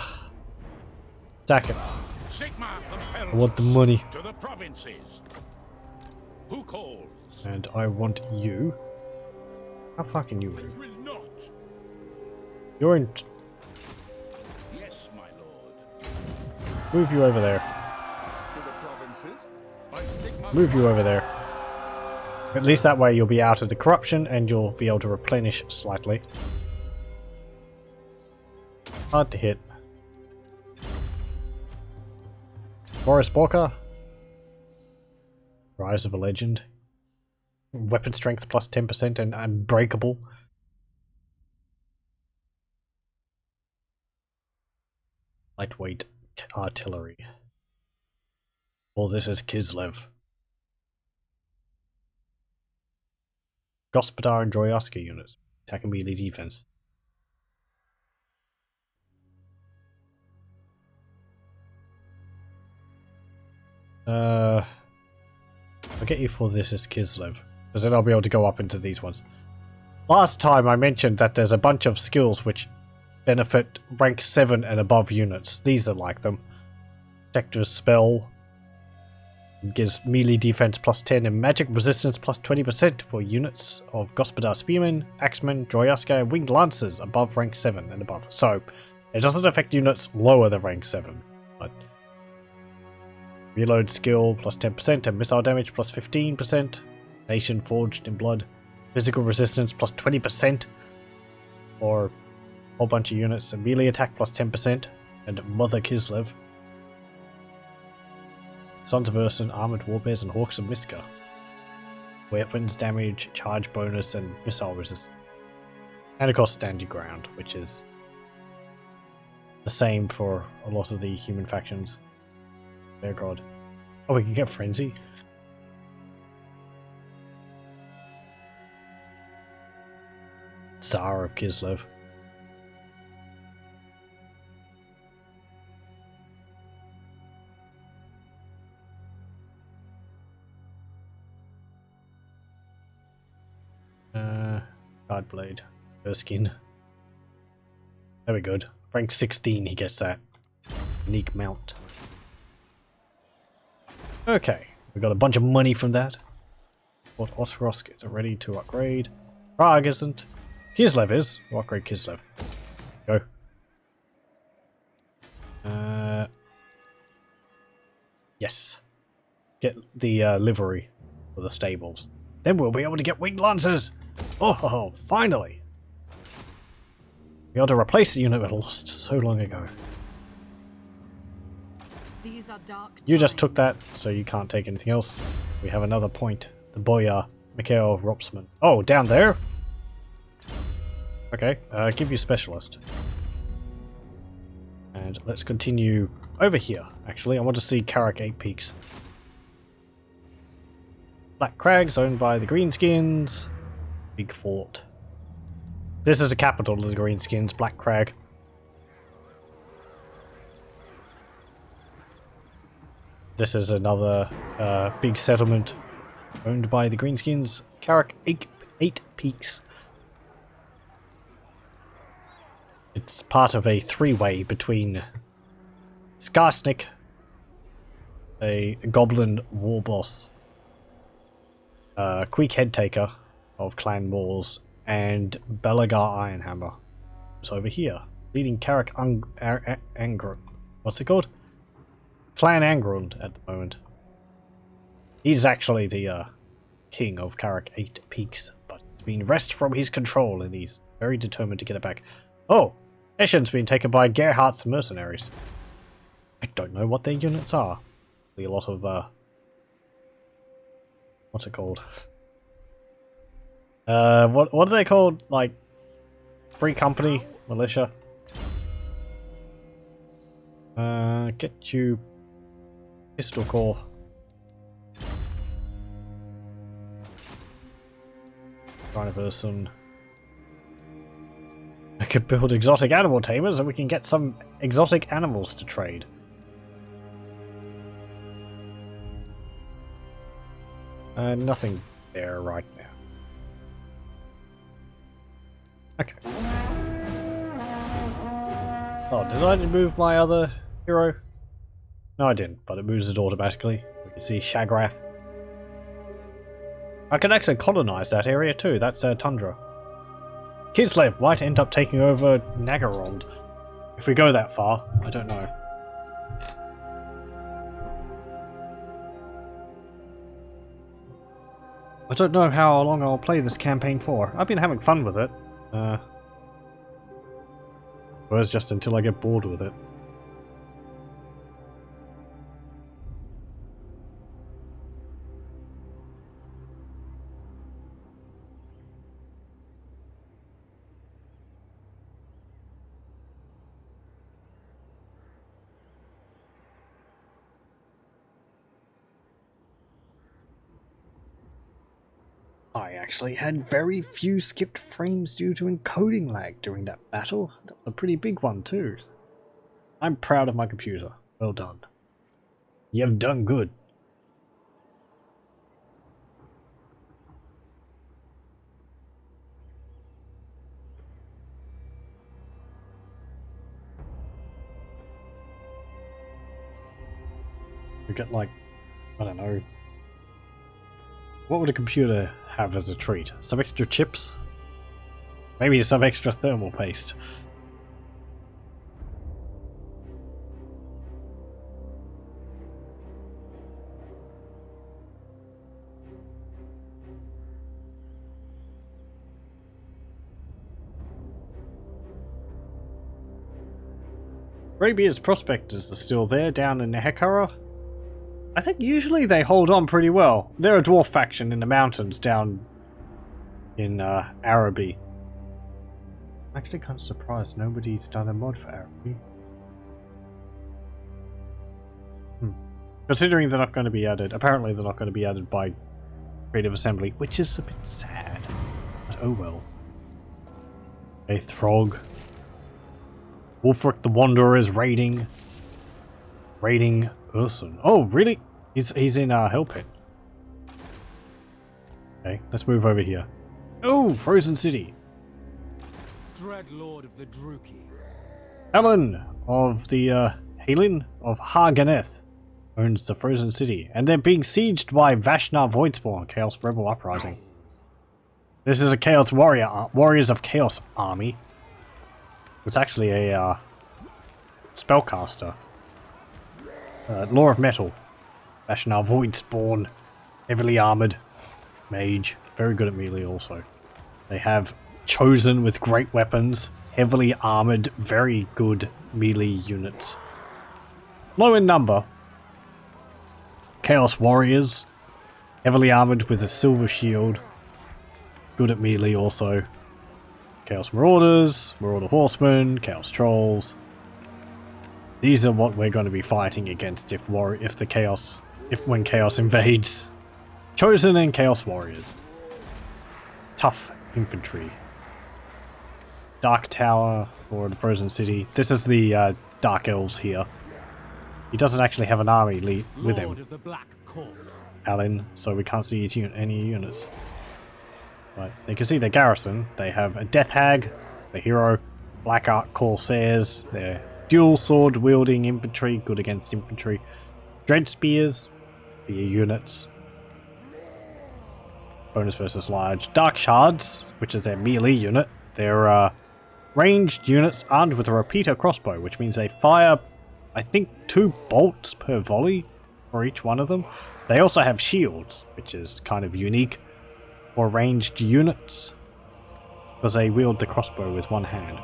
it. I want the money. To the provinces. Who calls? And I want you. How far can you They move? will not. You're in. Yes, my lord. Move you over there. To the provinces. By Sigma. Move you over there. At least that way you'll be out of the corruption and you'll be able to replenish slightly. Hard to hit. Boris Borka. Rise of a Legend. Weapon strength plus 10% and unbreakable. Lightweight artillery. All this is Kislev. Gospodar and Droyaska units. Attack and melee defense. I'll get you for this as Kislev, because then I'll be able to go up into these ones. Last time I mentioned that there's a bunch of skills which benefit rank 7 and above units. These are like them. Protector's Spell gives melee defense plus 10 and magic resistance plus 20% for units of Gospodar Spearmen, Axemen, Droyaska, and Winged Lancers above rank 7 and above. So, it doesn't affect units lower than rank 7, but reload skill plus 10% and missile damage plus 15%. Nation Forged in Blood. Physical resistance plus 20% for a whole bunch of units. And melee attack plus 10%. And Mother Kislev. Sons of Ursun, Armored Warbears, and Hawks of Miska. weapons damage, charge bonus, and missile resistance. And of course stand your ground, which is the same for a lot of the human factions. Dear God. Oh, we can get Frenzy? Tsar of Kislev. Card blade. Erskine. Very good. Rank 16 he gets that. Unique mount. Okay. We got a bunch of money from that. Fort Ostrosk is ready to upgrade. Prague isn't. Kislev is. We'll upgrade Kislev. Go. Yes. Get the livery for the stables. Then we'll be able to get winged lancers! Oh, finally! Be able to replace the unit we lost so long ago. These are dark You just took times. that, so you can't take anything else. We have another point. The Boyar, Mikhail Ropsman. Oh, down there? Okay, give you specialist. And let's continue over here, actually. I want to see Karak 8 Peaks. Black Crags, owned by the Greenskins. Big fort. This is the capital of the Greenskins, Black Crag. This is another big settlement owned by the Greenskins, Karak 8 Peaks. It's part of a three-way between Skarsnik, a goblin war boss, Quick Headtaker of Clan Moors, and Belagar Ironhammer. It's over here, leading Karak Angrund. What's it called? Clan Angrund at the moment. He's actually the king of Karak 8 Peaks, but he's been wrested from his control and he's very determined to get it back. Oh! Eschen's been taken by Gerhardt's mercenaries. I don't know what their units are. A lot of, what's it called? What are they called? Like, Free Company? Militia? Get you Pistol Corps. Trying to person. I could build exotic animal tamers and we can get some exotic animals to trade. Nothing there right now. Okay. Oh, did I move my other hero? No, I didn't, but it moves it automatically. We can see Shagrath. I can actually colonize that area too. That's Tundra. Kislev might end up taking over Nagarond. If we go that far, I don't know. I don't know how long I'll play this campaign for. I've been having fun with it. Whereas just until I get bored with it. I actually had very few skipped frames due to encoding lag during that battle. That was a pretty big one too. I'm proud of my computer. Well done. You've done good. We get like, I don't know. What would a computer have as a treat? Some extra chips? Maybe some extra thermal paste. Arabia's prospectors are still there down in Hekara. I think usually they hold on pretty well. They're a dwarf faction in the mountains down in Araby. I'm actually kind of surprised nobody's done a mod for Araby. Considering they're not going to be added, apparently they're not going to be added by Creative Assembly, which is a bit sad. But oh well. A Throg. Wolfric the Wanderer is raiding Ursun. Oh, really? He's in Hell Pit. Okay, let's move over here. Oh, Frozen City. Dread Lord of the Druki. Helen of the Helen of Harganeth owns the Frozen City, and they're being sieged by Vashnar Voidspawn, Chaos Rebel Uprising. This is a Chaos Warriors of Chaos army. It's actually a spellcaster. Law of Metal. Vashnar Voidspawn. Heavily armored. Mage. Very good at melee also. They have Chosen with great weapons. Heavily armored. Very good melee units. Low in number. Chaos Warriors. Heavily armored with a silver shield. Good at melee also. Chaos Marauders, Marauder Horsemen, Chaos Trolls. These are what we're going to be fighting against when Chaos invades. Chosen and Chaos Warriors. Tough infantry. Dark Tower for the Frozen City. This is the Dark Elves here. He doesn't actually have an army with him, Lord of the Black Court. Alan, so we can't see his any units. Right, you can see their garrison. They have a Death Hag, the hero, Black Ark Corsairs, they're dual sword wielding infantry, good against infantry, Dread Spears, the units, bonus versus large, Dark Shards, which is their melee unit. They're ranged units armed with a repeater crossbow, which means they fire, I think, 2 bolts per volley for each one of them. They also have shields, which is kind of unique for ranged units, because they wield the crossbow with one hand.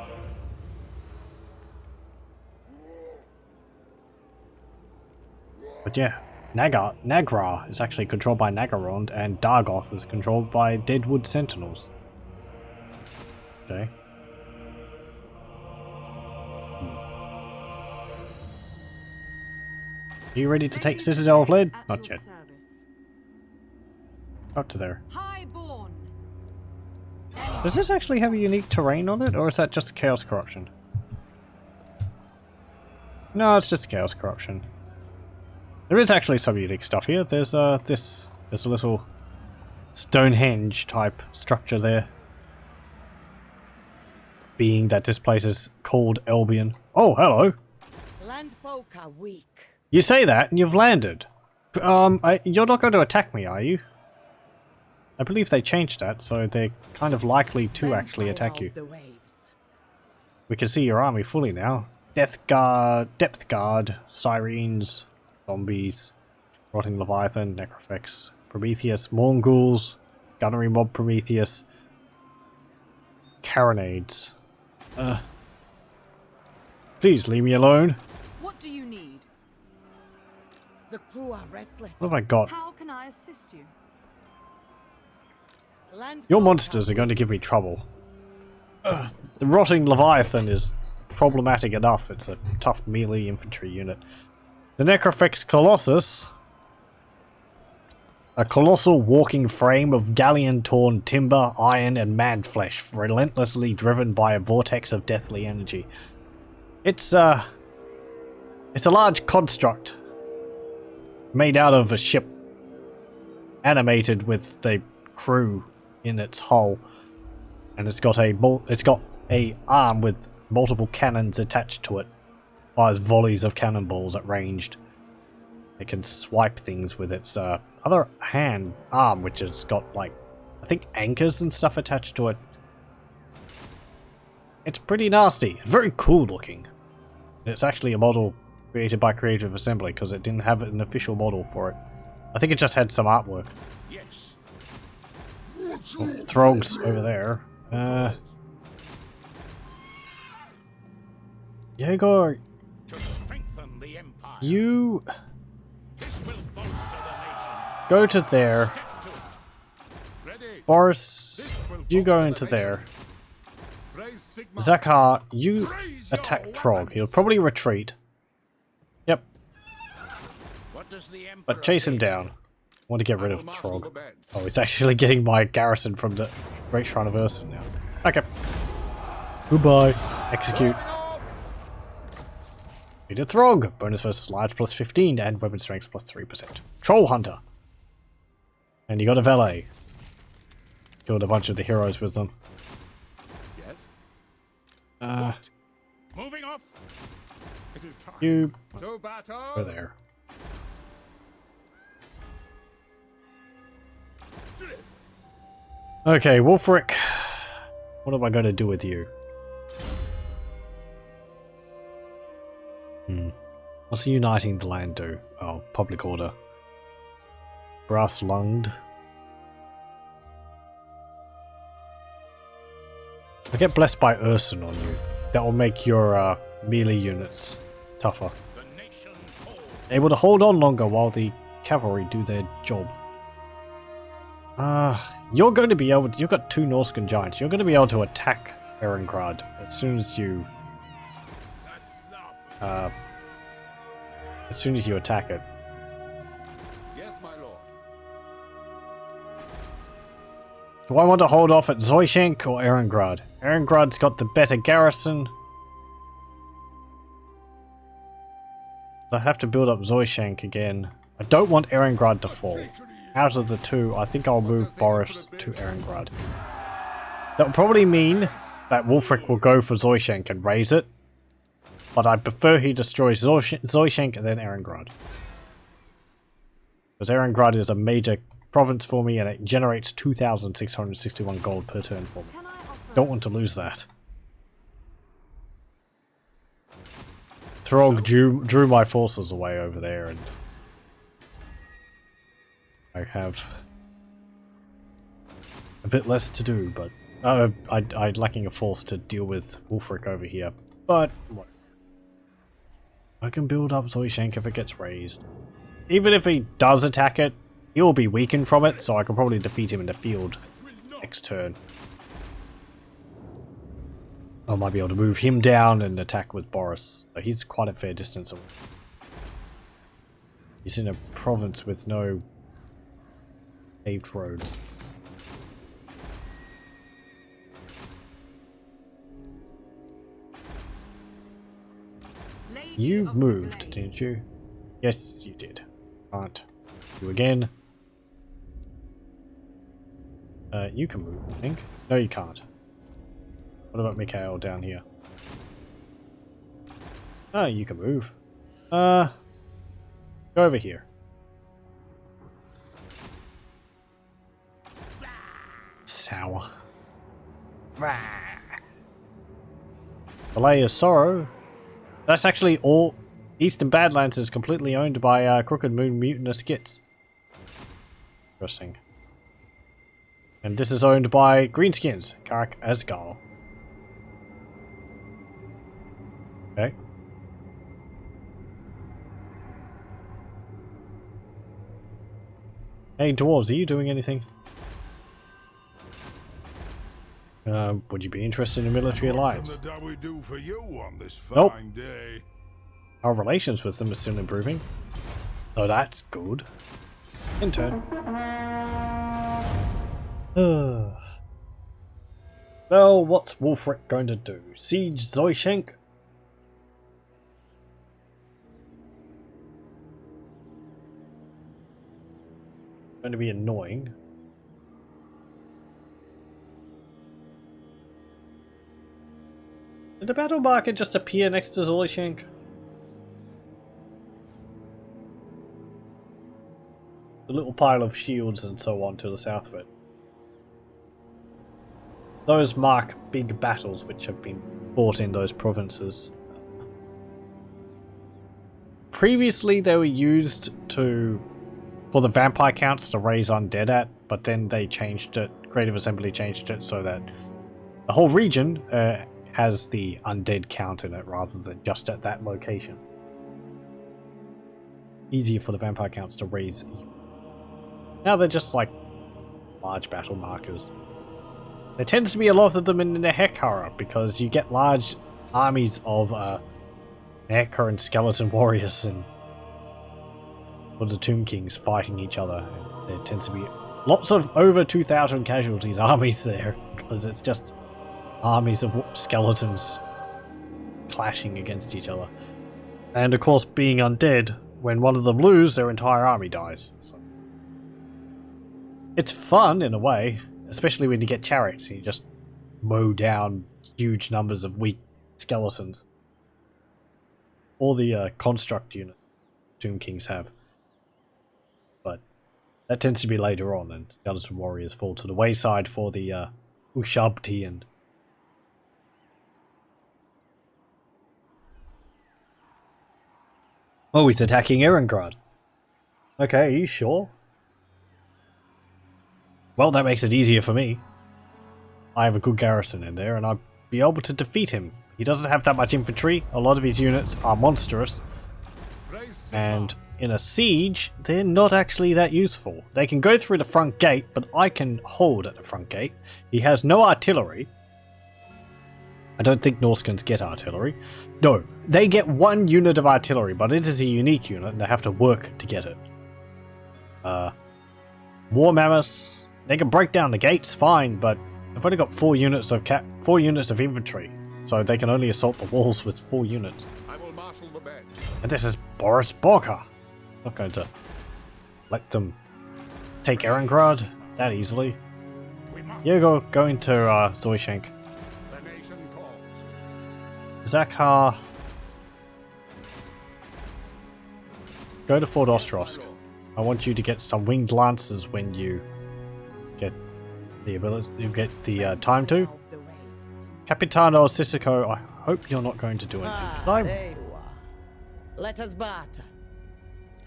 But yeah, Nagra is actually controlled by Nagarond, and Dargoth is controlled by Deadwood Sentinels. Okay. Are you ready to take Citadel of Lead? Not yet. Up to there. Highborn. Does this actually have a unique terrain on it, or is that just Chaos Corruption? No, it's just Chaos Corruption. There is actually some unique stuff here. There's there's a little Stonehenge type structure there. Being that this place is called Albion. Oh, hello. Landfolk are weak. You say that and you've landed. You're not going to attack me, are you? I believe they changed that, so they're kind of likely to actually attack you. We can see your army fully now. Depth Guard, Sirens, Zombies, Rotting Leviathan, Necrofex, Prometheus, Morghuls, Gunnery Mob Prometheus, Carronades. Please leave me alone. What do you need? The crew are restless. What have I got? How can I assist you? Your monsters are going to give me trouble. The Rotting Leviathan is problematic enough. It's a tough melee infantry unit. The Necrofex Colossus. A colossal walking frame of galleon-torn timber, iron, and mad flesh, relentlessly driven by a vortex of deathly energy. It's a large construct made out of a ship, animated with the crew in its hull, and it's got a arm with multiple cannons attached to it. Fires volleys of cannonballs at ranged. It can swipe things with its other arm, which has got, like, I think anchors and stuff attached to it. It's pretty nasty. Very cool looking. It's actually a model created by Creative Assembly, because it didn't have an official model for it. I think it just had some artwork. Yes. Throg's over there. Yegor, To strengthen the empire. you... This will bolster go to there. Ready. Boris, This will you go bolster into the nation. there. Raise Sigma. Zakar, you Raise your attack Throg. weapons. He'll probably retreat. Yep, What does the Emperor but chase him bid? down. I want to get rid I of will marshal Throg. the men. Oh, it's actually getting my garrison from the Great Shrine of Ursun now. Okay. Goodbye. Execute. Defeated Throg. Bonus versus large plus 15 and weapon strength plus 3%. Troll Hunter. And you got a valet. Killed a bunch of the heroes with them. Yes. What? Moving off. It is time. You To battle. go there. Okay, Wolfric. What am I going to do with you? What's uniting the land do? Oh, public order. Brass lunged. I get blessed by Ursun on you. That will make your melee units tougher. The nation calls. Able to hold on longer while the cavalry do their job. You're going to be able to, you've got 2 Norscan giants. You're going to be able to attack Erengrad as soon as you attack it. Yes, my lord. Do I want to hold off at Zoishenk or Erengrad? Erengrad's got the better garrison. I have to build up Zoishenk again. I don't want Erengrad to fall. Out of the 2, I think I'll move Boris to Erengrad. That will probably mean that Wolfric will go for Zoishenk and raise it. But I prefer he destroys Zoishenk and then Erengrad. Because Erengrad is a major province for me and it generates 2,661 gold per turn for me. Don't want to lose that. Throg drew my forces away over there and I have a bit less to do, but I'm lacking a force to deal with Wolfric over here. But what? I can build up Zoishenk if it gets raised. Even if he does attack it, he will be weakened from it, so I can probably defeat him in the field next turn. I might be able to move him down and attack with Boris. So he's quite a fair distance away. He's in a province with no paved roads. Lady You of moved, Glade. didn't you? Yes, you did. Can't. You again. You can move, I think. No, you can't. What about Mikhail down here? Oh, you can move. Go over here. Sour. Valet of Sorrow. That's actually all. Eastern Badlands is completely owned by Crooked Moon Mutinous Gits. Interesting. And this is owned by Greenskins, Karak Asgal. Okay. Hey dwarves, are you doing anything? Would you be interested in a military alliance? What can we do for you on this Nope. fine day? Our relations with them are still improving. So that's good. In turn. Well, what's Wolfric going to do? Siege Zoishenk? Going to be annoying. Did the battle market just appear next to Zoishenk? The little pile of shields and so on to the south of it. Those mark big battles which have been fought in those provinces. Previously they were used for the vampire counts to raise undead at, but then they changed it, Creative Assembly changed it so that the whole region has the undead count in it rather than just at that location. Easier for the vampire counts to raise. Now they're just like large battle markers. There tends to be a lot of them in the Hekara because you get large armies of Hekara and skeleton warriors and the Tomb Kings fighting each other. There tends to be lots of over 2,000 casualties armies there because it's just armies of skeletons clashing against each other. And of course, being undead, when one of them lose, their entire army dies. So it's fun in a way, especially when you get chariots and you just mow down huge numbers of weak skeletons. Or the construct unit Tomb Kings have. But that tends to be later on, and skeleton warriors fall to the wayside for the Ushabti and oh, he's attacking Erengrad. Okay, are you sure? Well, that makes it easier for me. I have a good garrison in there, and I'll be able to defeat him. He doesn't have that much infantry. A lot of his units are monstrous. And in a siege, they're not actually that useful. They can go through the front gate, but I can hold at the front gate. He has no artillery. I don't think Norscans get artillery. No, they get one unit of artillery, but it is a unique unit and they have to work to get it. War mammoths, they can break down the gates, fine, but I've only got 4 units of infantry, so they can only assault the walls with 4 units. I will marshal the bed. And this is Boris Borka. Not going to let them take Erengrad that easily. Yego going to Zoishank. The nation calls. Zakhar, go to Fort Ostrosk. I want you to get some winged lancers when you get the ability. You get the time to. Of the waves. Capitano Sissoko, I hope you're not going to do anything. Can I? There you are. Let us battle.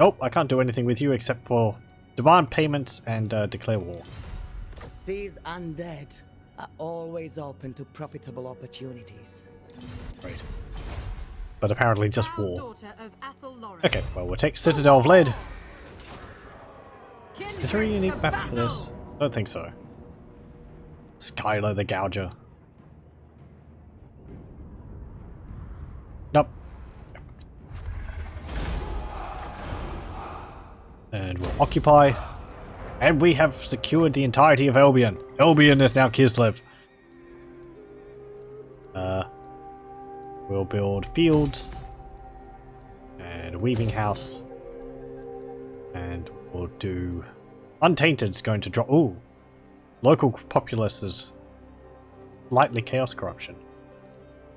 Nope, I can't do anything with you except for demand payments and declare war. The seas undead are always open to profitable opportunities. Great. But apparently just Proud war. daughter of Athel Lauren. Okay, well we'll take Citadel of Lead. Kindred Is there a unique to map for this? battle. I don't think so. Skylar the Gouger. Nope. And we'll occupy. And we have secured the entirety of Albion. Albion is now Kislev. We'll build fields. And a weaving house. And we'll do... Untainted's going to drop... Ooh. Local populace is slightly chaos corruption.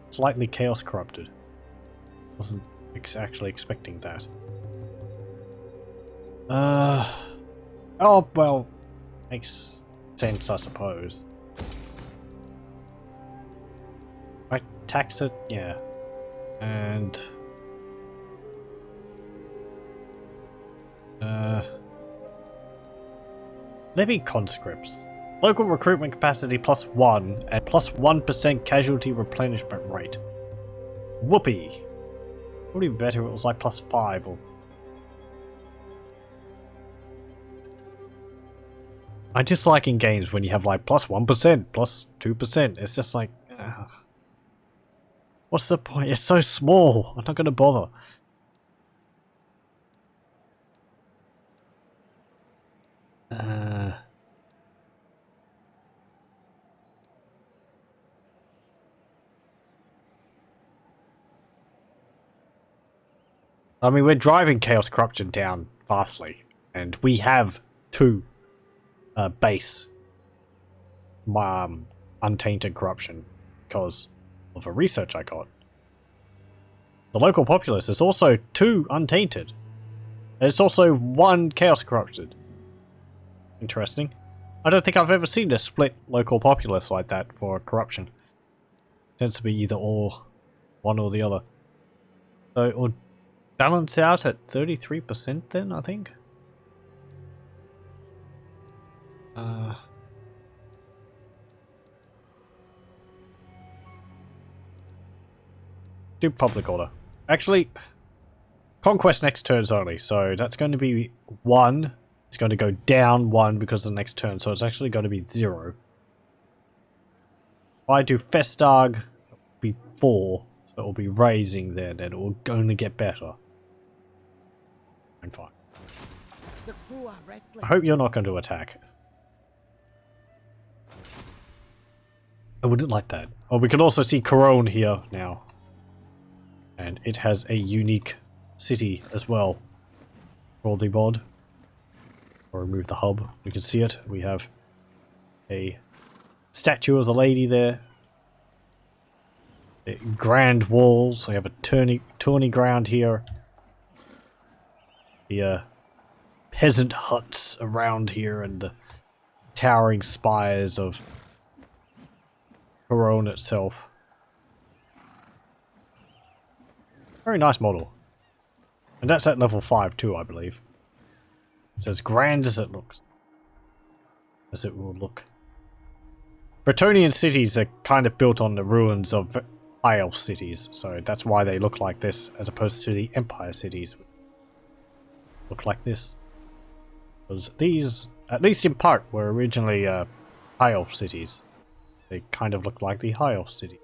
Slightly chaos corrupted. Wasn't actually expecting that. Oh, well, makes sense, I suppose. I tax it, yeah. And... levy conscripts. Local recruitment capacity +1 and +1% casualty replenishment rate. Whoopee. Would be better if it was like +5 or... I just like in games when you have like +1%, +2%. It's just like... what's the point? It's so small. I'm not going to bother. I mean, we're driving Chaos Corruption down vastly, and we have 2 base Untainted Corruption because of a research I got. The local populace is also 2 Untainted. And it's also 1 Chaos Corrupted. Interesting. I don't think I've ever seen a split local populace like that for corruption. Tends to be either or, one or the other. So it would balance out at 33% then, I think. Do public order. Actually, conquest next turns only, so that's going to be 1 It's going to go down 1 because of the next turn, so it's actually going to be 0. If I do Festag, it'll be 4. So it'll be raising there, then it will only get better. And fine. The crew are restless. I hope you're not going to attack. I wouldn't like that. Oh, we can also see Corone here now. And it has a unique city as well. Roll the bod. Or remove the hub. We can see it. We have a statue of the lady there. Grand walls. We have a tourney ground here. The peasant huts around here and the towering spires of Corone itself. Very nice model. And that's at level 5 too, I believe. It's as grand as it looks. As it will look. Bretonnian cities are kind of built on the ruins of High Elf cities, so that's why they look like this, as opposed to the Empire cities. Look like this. Because these, at least in part, were originally High Elf cities. They kind of look like the High Elf city.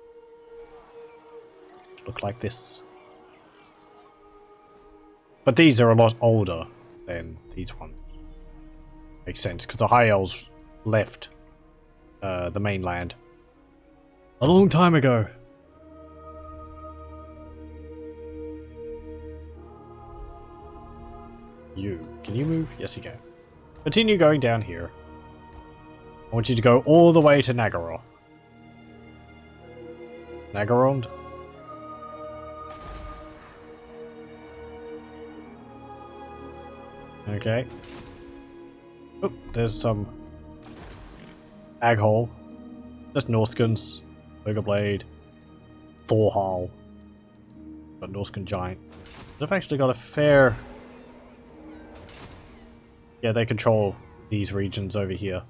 Look like this. But these are a lot older than these ones. Makes sense, because the High Elves left the mainland a long time ago. Can you move? Yes, you can. Continue going down here. I want you to go all the way to Nagaroth. Nagarond? Okay. Oh, there's some Aghole. Just Norskans. Blade. Thorhal. Got Norscan Giant. They've actually got a fair... Yeah, they control these regions over here.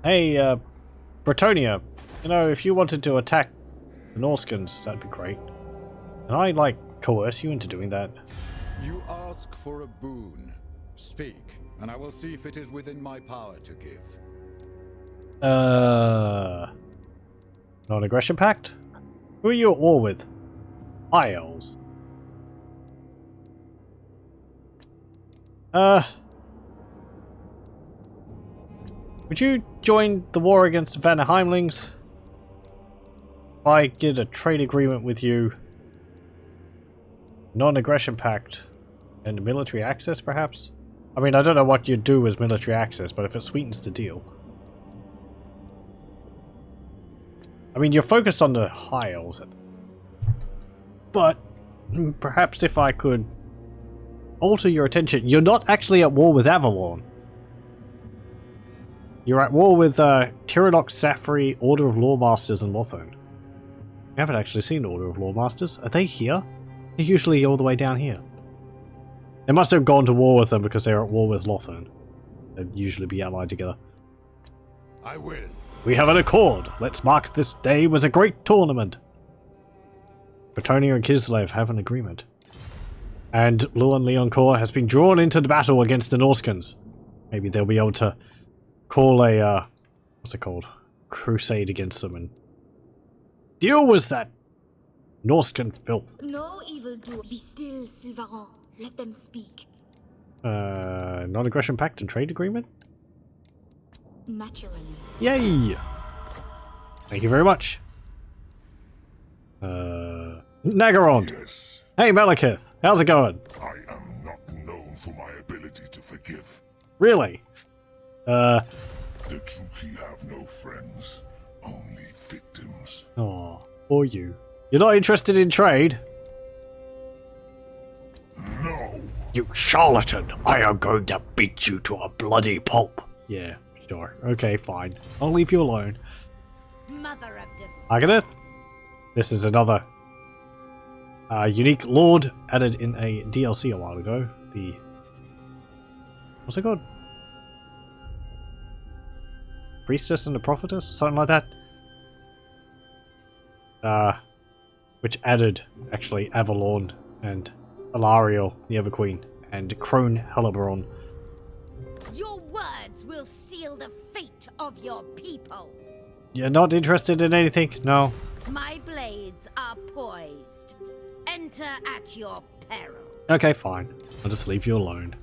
Hey, Bretonia, you know, if you wanted to attack the Norskans, that'd be great. And I, like, coerce you into doing that. You ask for a boon. Speak, and I will see if it is within my power to give. Non-aggression pact? Who are you at war with? High Elves. Would you join the war against Vanaheimlings? If I get a trade agreement with you, non-aggression pact, and military access, perhaps? I mean, I don't know what you'd do with military access, but if it sweetens the deal. I mean, you're focused on the High Elves, but perhaps if I could alter your attention. You're not actually at war with Avalon. You're at war with Tyrannox, Safri, Order of Lawmasters, and Lothern. We haven't actually seen Order of Lawmasters. Are they here? They're usually all the way down here. They must have gone to war with them because they're at war with Lothern. They'd usually be allied together. I will. We have an accord. Let's mark this day with a great tournament. Bretonia and Kislev have an agreement. And Luan Leoncourt has been drawn into the battle against the Norskans. Maybe they'll be able to call a, what's it called? Crusade against them and deal with that Norscan filth. No evildoer. Be still, Sylvain. Let them speak. Non-aggression pact and trade agreement? Naturally. Yay! Thank you very much. Nagarond. Yes, Hey, Malekith. How's it going? I am not known for my ability to forgive. Really? The Druki have no friends, only victims. Oh, or you. You're not interested in trade? No! You charlatan! I am going to beat you to a bloody pulp. Yeah, sure. Okay, fine. I'll leave you alone. Mother of this. Agadith? This is another unique lord added in a DLC a while ago. The... what's it called? Priestess and the Prophetess? Something like that? which added actually Avalon and Alariel, the Everqueen, and Crone Haliburn. Your words will seal the fate of your people. You're not interested in anything? No? My blades are poised. Enter at your peril. Okay, fine. I'll just leave you alone.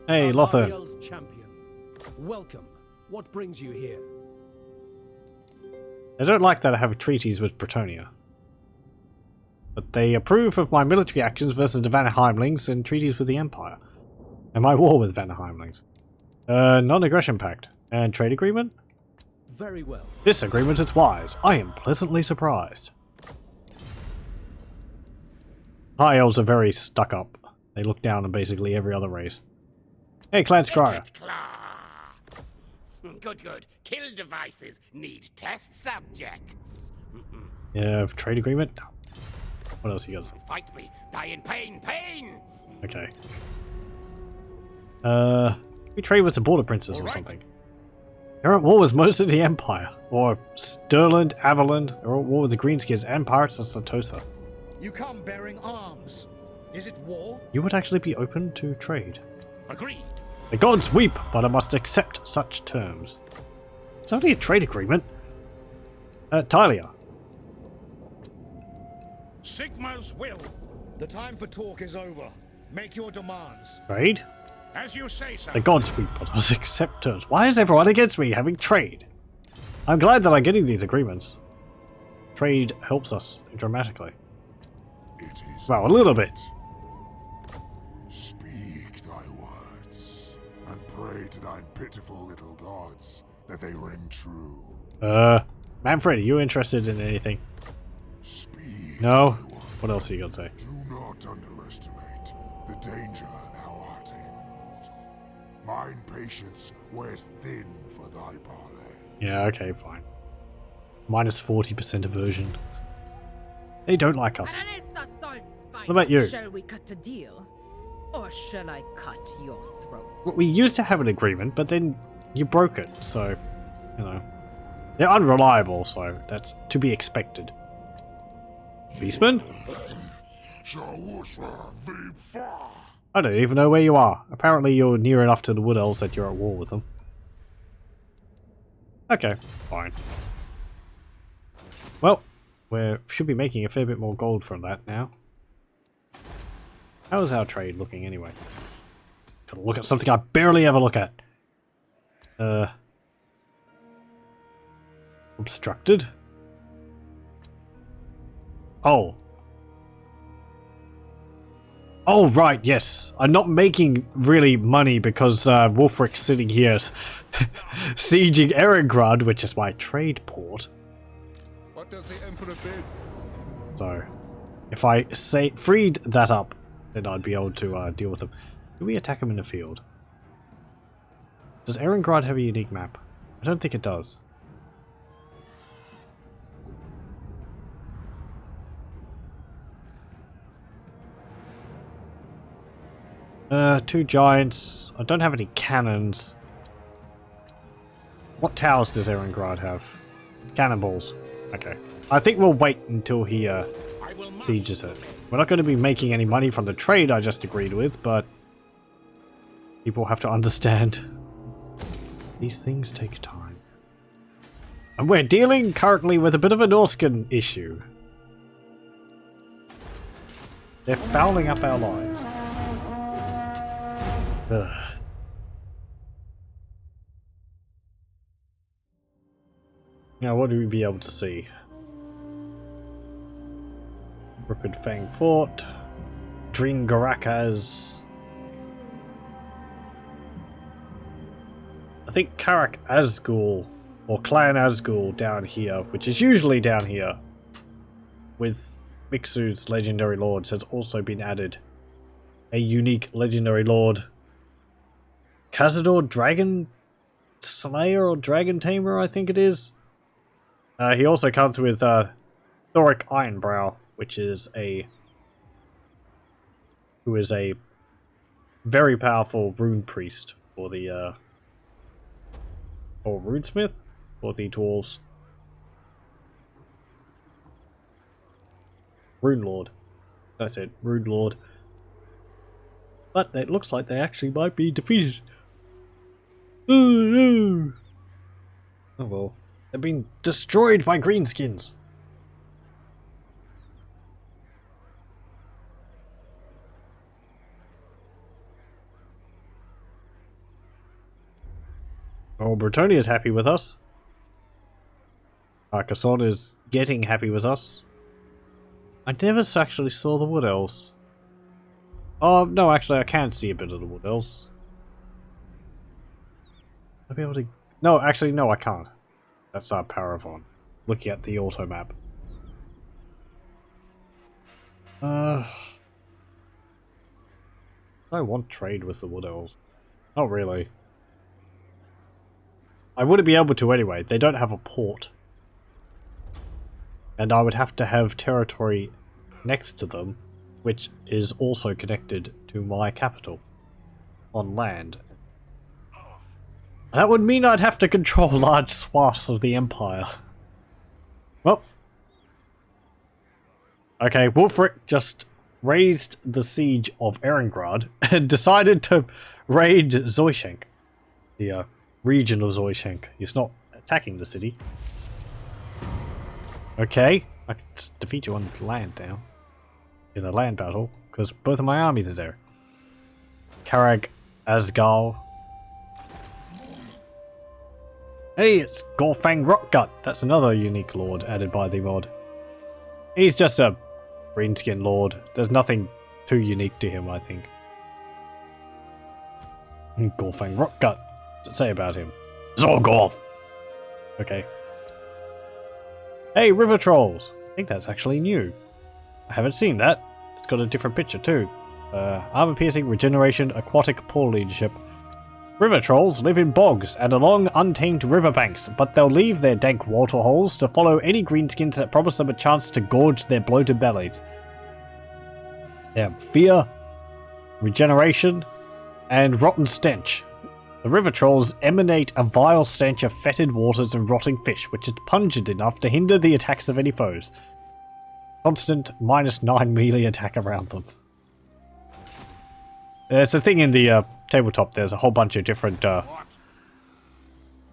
Hey, Lothar. Ariel's champion. Welcome. What brings you here? They don't like that I have treaties with Bretonnia. But they approve of my military actions versus the Vanaheimlings and treaties with the Empire. And my war with Vanaheimlings. Non-aggression pact. And trade agreement? Very well. This agreement is wise. I am pleasantly surprised. High elves are very stuck up. They look down on basically every other race. Hey, Clan Scryer. Good, good. Kill devices need test subjects. Yeah, trade agreement? No. What else you got to say? Fight me. Die in pain. Pain! Okay. We trade with the border princes or something. They're at war with most of the Empire. Or Stirland, Avalon. They're at war with the Greenskins and pirates of Santosa. You come bearing arms. Is it war? You would actually be open to trade. Agreed. The gods weep, but I must accept such terms. It's only a trade agreement. Talia. Sigma's will. The time for talk is over. Make your demands. Trade? As you say, sir. The gods weep, but I must accept terms. Why is everyone against me having trade? I'm glad that I'm getting these agreements. Trade helps us dramatically. It is Well, a little bit. Speak thy words, and pray to thine pitiful little gods that they ring true. Manfred, are you interested in anything? Speak No? thy words. What else are you gonna say? Do not underestimate the danger thou art in, mortal. Mine patience wears thin for thy parley. Yeah, okay, fine. Minus 40% aversion. They don't like us. What about you? Shall we cut a deal? Or shall I cut your throat? Well, we used to have an agreement, but then you broke it, so, you know. They're unreliable, so that's to be expected. Beastman? I don't even know where you are. Apparently you're near enough to the Wood Elves that you're at war with them. Okay, fine. Well, we should be making a fair bit more gold from that now. How is our trade looking anyway? Gotta look at something I barely ever look at. Obstructed? Oh. Oh, right, yes. I'm not making really money because Wolfric's sitting here sieging Erengrad, which is my trade port. What does the Emperor bid? So, if I freed that up, then I'd be able to deal with them. Do we attack them in the field? Does Erengrad have a unique map? I don't think it does. Two giants. I don't have any cannons. What towers does Erengrad have? Cannonballs. Okay. I think we'll wait until he sieges it. We're not going to be making any money from the trade I just agreed with, but people have to understand these things take time. And we're dealing currently with a bit of a Norscan issue. They're fouling up our lives. Ugh. Now, what do we be able to see? Crooked Fang Fort, Dringarakas. I think Karak Azgul, or Clan Azgul down here, which is usually down here, with Mixu's Legendary Lords, has also been added. A unique Legendary Lord. Cazador Dragon Slayer or Dragon Tamer, I think it is. He also comes with Thoric Ironbrow, which is who is a very powerful rune priest for the Or runesmith? Or the dwarves? Rune Lord. That's it, Rune Lord. But it looks like they actually might be defeated. Oh no! Oh well. They've been destroyed by greenskins. Oh, Bretonia's happy with us. Carcassonne is getting happy with us. I never actually saw the Wood Elves. Oh, no, actually I can see a bit of the Wood Elves. I'll be able to... No, actually, no, I can't. That's our Paravon. Looking at the auto map. I want trade with the Wood Elves. Not really. I wouldn't be able to anyway. They don't have a port. And I would have to have territory next to them, which is also connected to my capital on land. That would mean I'd have to control large swaths of the Empire. Well. Okay, Wulfric just raised the siege of Erengrad and decided to raid Zoishenk. The region of Zoishenk. He's not attacking the city. Okay, I can just defeat you on land now. In a land battle, because both of my armies are there. Karag Asgal. Hey, it's Gorfang Rockgut. That's another unique lord added by the mod. He's just a greenskin lord. There's nothing too unique to him, I think. Gorfang Rockgut. What's it say about him? Zorgorth! Okay. Hey, River Trolls! I think that's actually new. I haven't seen that. It's got a different picture too. Armor piercing, regeneration, aquatic poor leadership. River Trolls live in bogs and along untamed riverbanks, but they'll leave their dank waterholes to follow any greenskins that promise them a chance to gorge their bloated bellies. They have fear, regeneration, and rotten stench. The river trolls emanate a vile stench of fetid waters and rotting fish, which is pungent enough to hinder the attacks of any foes. Constant -9 melee attack around them. There's a thing in the tabletop, there's a whole bunch of different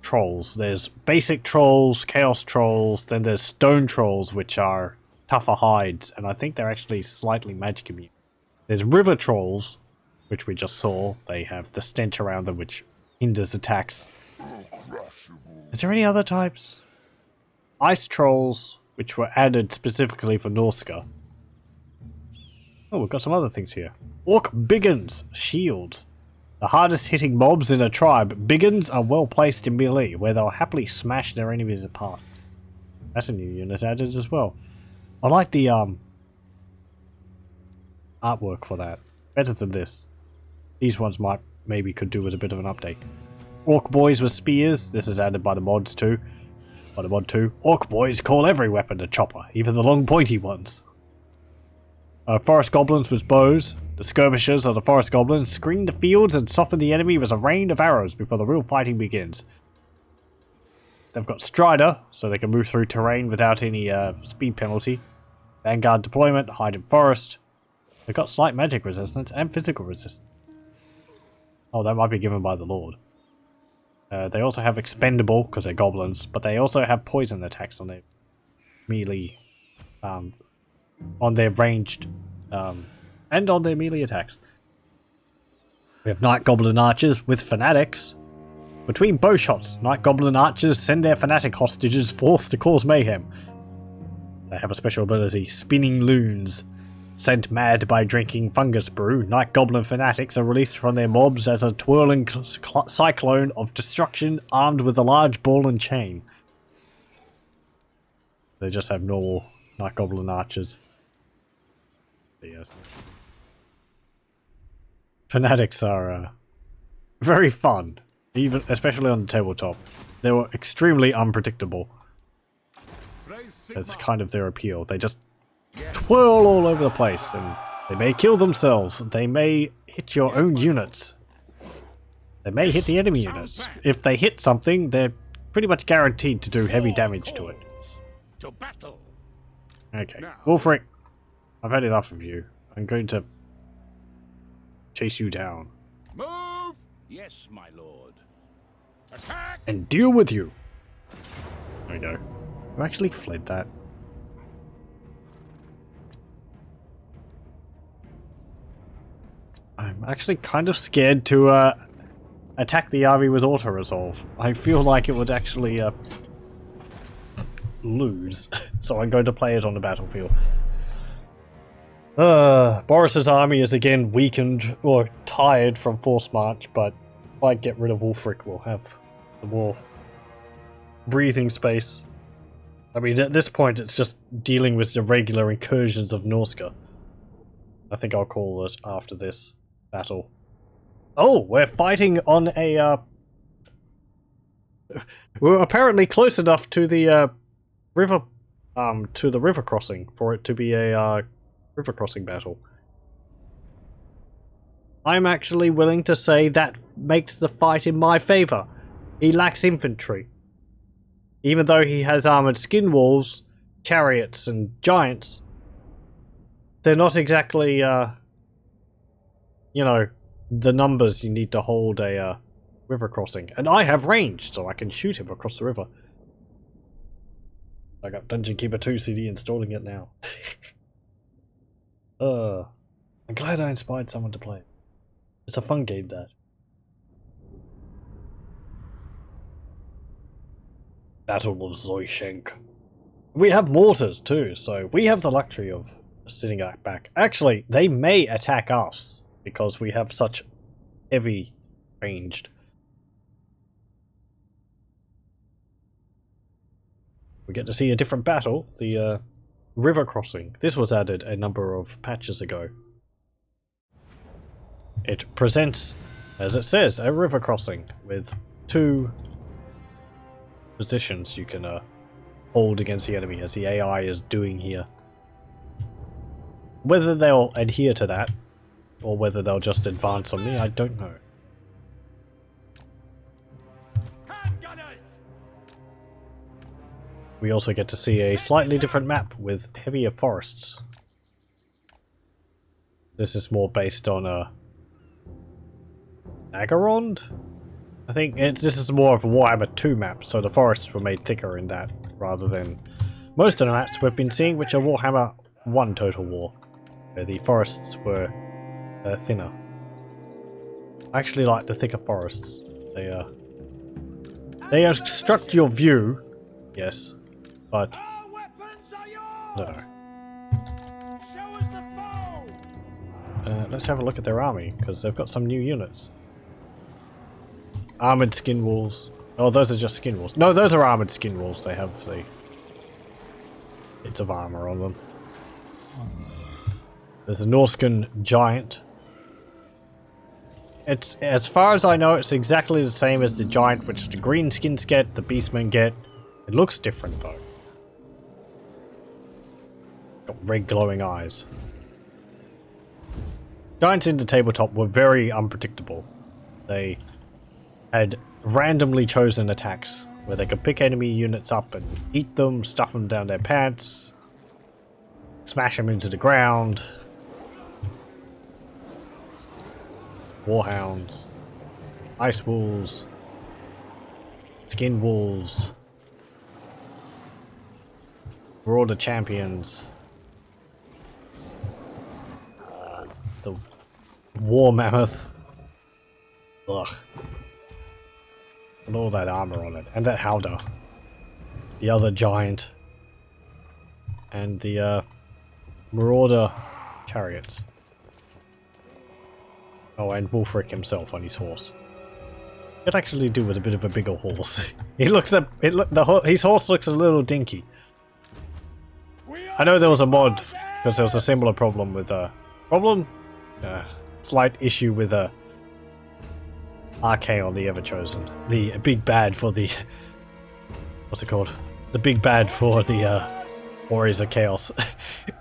trolls. There's basic trolls, chaos trolls, then there's stone trolls, which are tougher hides, and I think they're actually slightly magic immune. There's river trolls, which we just saw. They have the stench around them, which hinders attacks. Is there any other types? Ice trolls, which were added specifically for Norsca. Oh, we've got some other things here. Orc Biggins, shields. The hardest hitting mobs in a tribe, Biggins are well placed in melee, where they'll happily smash their enemies apart. That's a new unit added as well. I like the artwork for that. Better than this. These ones maybe could do with a bit of an update. Orc boys with spears. This is added by the mods too. By the mod 2. Orc boys call every weapon a chopper, even the long pointy ones. Forest goblins with bows. The skirmishers of the forest goblins screen the fields and soften the enemy with a rain of arrows before the real fighting begins. They've got Strider, so they can move through terrain without any speed penalty. Vanguard deployment, hide in forest. They've got slight magic resistance and physical resistance. Oh, that might be given by the Lord. They also have expendable, because they're goblins, but they also have poison attacks on their melee, on their ranged, and on their melee attacks. We have Night Goblin Archers with Fanatics. Between bow shots, Night Goblin Archers send their Fanatic hostages forth to cause mayhem. They have a special ability, Spinning Loons. Sent mad by drinking fungus brew, Night Goblin Fanatics are released from their mobs as a twirling cyclone of destruction armed with a large ball and chain. They just have normal Night Goblin Archers. Yes. Fanatics are very fun, especially on the tabletop. They were extremely unpredictable. That's kind of their appeal. They just twirl all over the place, and they may kill themselves. They may hit your own units. They may hit the enemy units. If they hit something, they're pretty much guaranteed to do heavy damage to it. To battle. Okay, Wolfric, I've had enough of you. I'm going to chase you down. Move! Yes, my lord. Attack! And deal with you! There we go. I actually fled that. I'm actually kind of scared to attack the army with auto-resolve. I feel like it would actually lose, so I'm going to play it on the battlefield. Boris's army is again weakened or tired from force march, but if I get rid of Wolfric, we'll have the more breathing space. I mean, at this point, it's just dealing with the regular incursions of Norsca. I think I'll call it after this battle. Oh, we're fighting on a, we're apparently close enough to the, river crossing for it to be a, river crossing battle. I'm actually willing to say that makes the fight in my favor. He lacks infantry. Even though he has armored Skinwolves, chariots, and giants, they're not exactly, you know, the numbers you need to hold a river crossing. And I have range, so I can shoot him across the river. I got Dungeon Keeper 2 CD installing it now. I'm glad I inspired someone to play it. It's a fun game, that. Battle of Zoishenk. We have mortars too, so we have the luxury of sitting back. Actually, they may attack us because we have such heavy ranged. We get to see a different battle, the river crossing. This was added a number of patches ago. It presents, as it says, a river crossing with 2 positions you can hold against the enemy, as the AI is doing here. Whether they'll adhere to that, or whether they'll just advance on me, I don't know. We also get to see a slightly different map with heavier forests. This is more based on Agarond? I think this is more of a Warhammer 2 map, so the forests were made thicker in that, rather than most of the maps we've been seeing, which are Warhammer 1 Total War, where the forests were thinner. I actually like the thicker forests. They obstruct your view, yes, but no. Let's have a look at their army, because they've got some new units. Armored Skinwolves. Oh, those are just Skinwolves. No, those are armored Skinwolves. They have the bits of armor on them. There's a Norscan giant. It's, as far as I know, it's exactly the same as the giant, which the green skins get, the beastmen get. It looks different though. Got red glowing eyes. Giants in the tabletop were very unpredictable. They had randomly chosen attacks where they could pick enemy units up and eat them, stuff them down their pants, smash them into the ground. Warhounds, Ice Wolves, Skin Wolves, Marauder Champions, the War Mammoth. Ugh. And all that armor on it. And that Howdah. The other giant. And the Marauder chariots. Oh, and Wolfric himself on his horse. Could actually do with a bit of a bigger horse. His horse looks a little dinky. I know there was a mod because there was a similar problem with slight issue with Archaon the Everchosen. The big bad for the what's it called? The big bad for the Warriors of Chaos.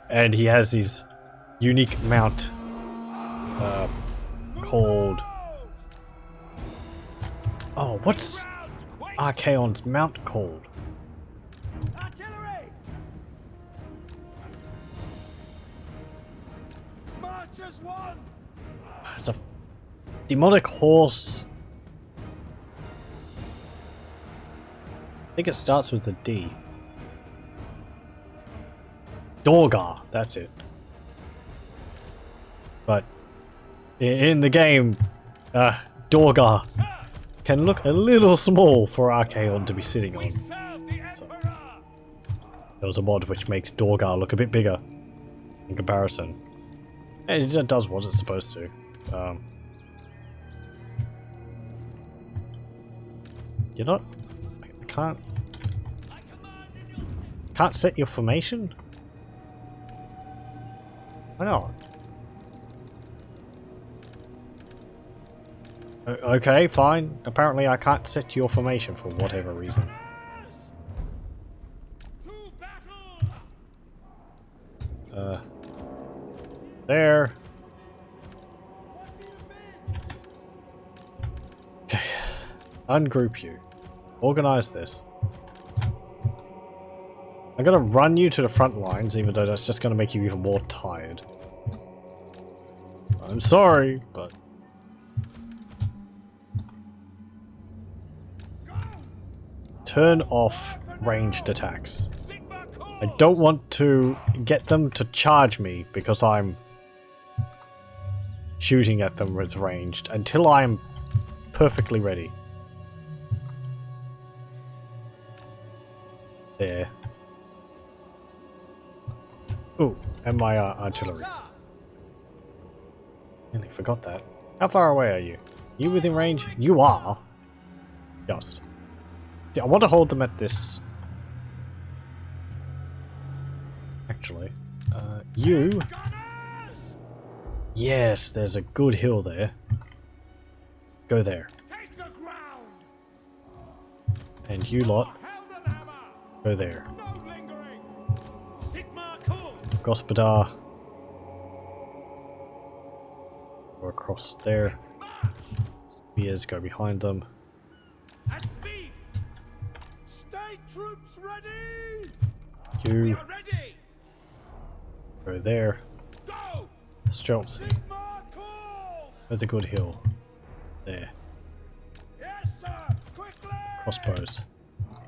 And he has his unique mount called Oh, what's Archaon's mount called? Artillery! March as one! It's a demonic horse. I think it starts with a D. Dorgar, that's it. But in the game, Dorgar can look a little small for Archaon to be sitting on. So, there was a mod which makes Dorgar look a bit bigger in comparison. And it does what it's supposed to. You're not... I can't set your formation? Why not? Okay, fine. Apparently I can't set your formation for whatever reason. There. Okay. Ungroup you. Organize this. I'm gonna run you to the front lines, even though that's just gonna make you even more tired. I'm sorry, but... Turn off ranged attacks. I don't want to get them to charge me because I'm shooting at them with ranged until I'm perfectly ready. There. Ooh, and my artillery. Nearly forgot that. How far away are you? You within range? You are. Just. Yeah, I want to hold them at this. Actually, you. Yes, there's a good hill there. Go there. And you lot. Go there. Gospodar. Go across there. Spears go behind them. At speed! State troops ready! You ready! go there. Go! Streltsy. There's a good hill. There. Yes, sir! Quickly! Crossbows.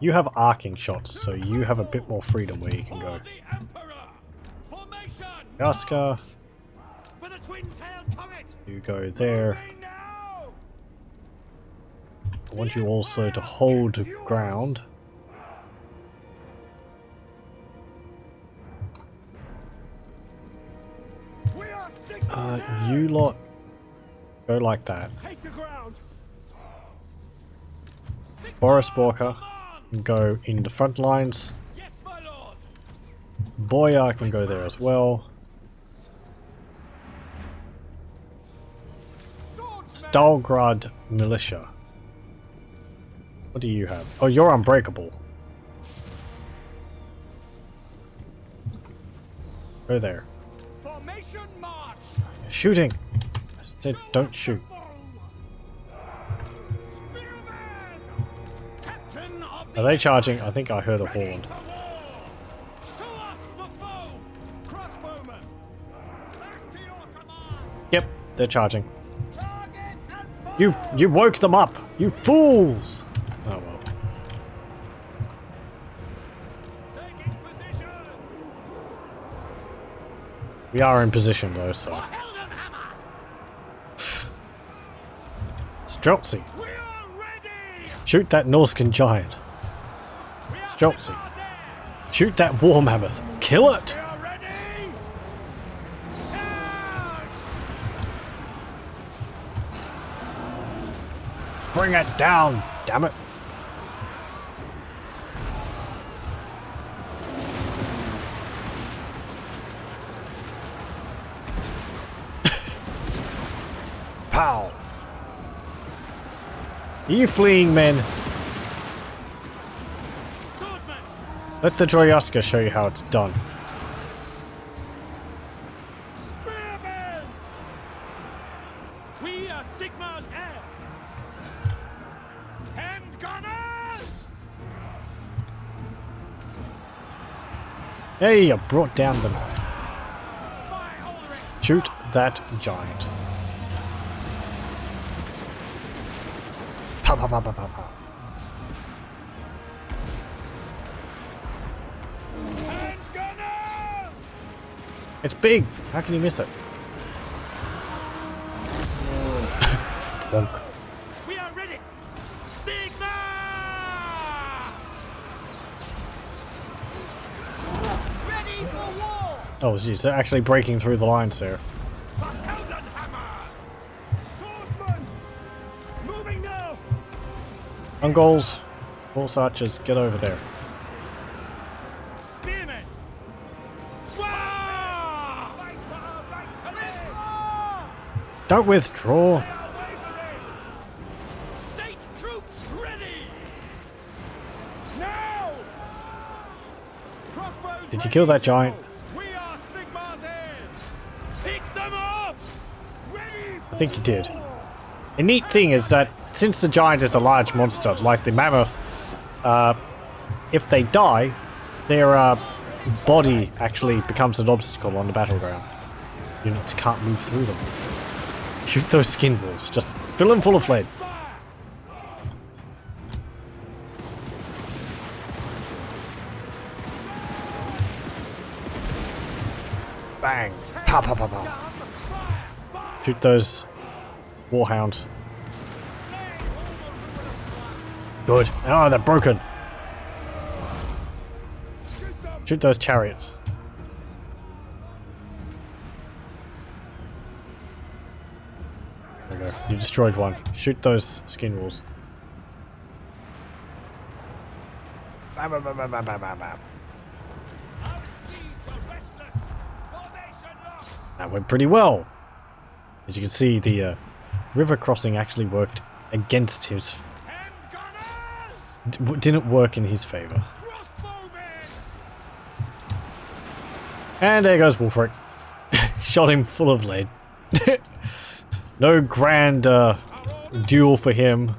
You have arcing shots, so you have a bit more freedom where you can go. Norsca. You go there. I want you also to hold ground. You lot go like that. Boris Borka can go in the front lines. Boyar can go there as well. Stalgrad Militia. What do you have? Oh, you're unbreakable. Go there. Formation march. Shooting! I said don't shoot. Are they charging? I think I heard a horn. Yep, they're charging. You woke them up! You fools! Oh well. We are in position though, so. Streltsy. Shoot that Norscan giant. Streltsy. Shoot that war mammoth. Kill it! Bring it down, damn it! Pow! Are you fleeing, men? Let the Droyaska show you how it's done. Spearmen! We are Sigmar's heirs. Hand gunners! Hey, you brought down the... Shoot that giant. Pow, pow, pow, pow, pow, pow. Hand gunners! It's big! How can you miss it? Bonk. We are ready! Sigma! Ready for war! Oh, jeez, they're actually breaking through the lines there. Swordsman! Moving now! Mongols, horse archers, get over there. Spearmen! Don't withdraw! State troops ready! Now! Crossbows Did you kill that giant? We are Sigmar's heirs! Pick them up! Ready! I think you did. A neat thing is that since the giant is a large monster, like the mammoth, if they die, their body actually becomes an obstacle on the battleground. Units can't move through them. Shoot those Skinwolves, just fill them full of lead. Bang! Pow, pow, pow, pow. Shoot those warhounds. Good. Oh, they're broken. Shoot those chariots. There we go. You destroyed one. Shoot those Skinwolves. Bam, bam, bam, bam, bam, bam, bam, bam. That went pretty well. As you can see, the river crossing actually worked against his... didn't work in his favor. And there goes Wolfric. Shot him full of lead. No grand duel for him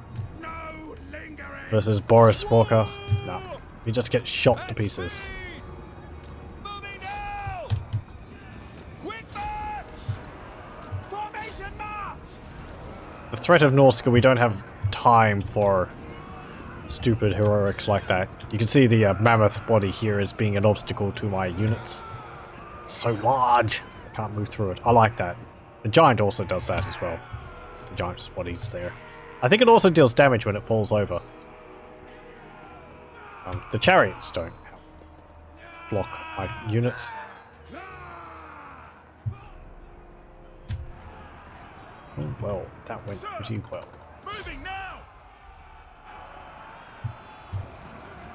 versus Boris Walker. No, he just gets shot to pieces. The threat of Norsca, we don't have time for stupid heroics like that. You can see the mammoth body here as being an obstacle to my units. It's so large, I can't move through it. I like that. The giant also does that as well. The giant's body's there. I think it also deals damage when it falls over. The chariots don't block my units. Well, that went pretty well. Moving now!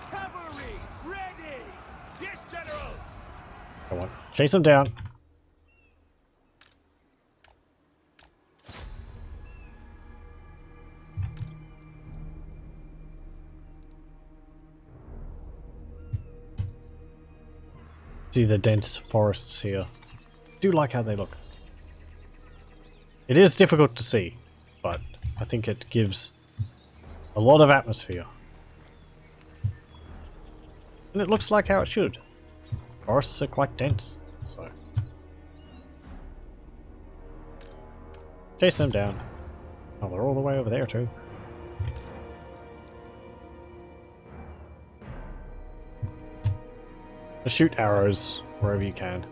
Cavalry ready! Yes, General! Come on, chase them down. See the dense forests here. Do like how they look. It is difficult to see, but I think it gives a lot of atmosphere. And it looks like how it should. Forests are quite dense, so... Chase them down. Oh, they're all the way over there too. Just shoot arrows wherever you can.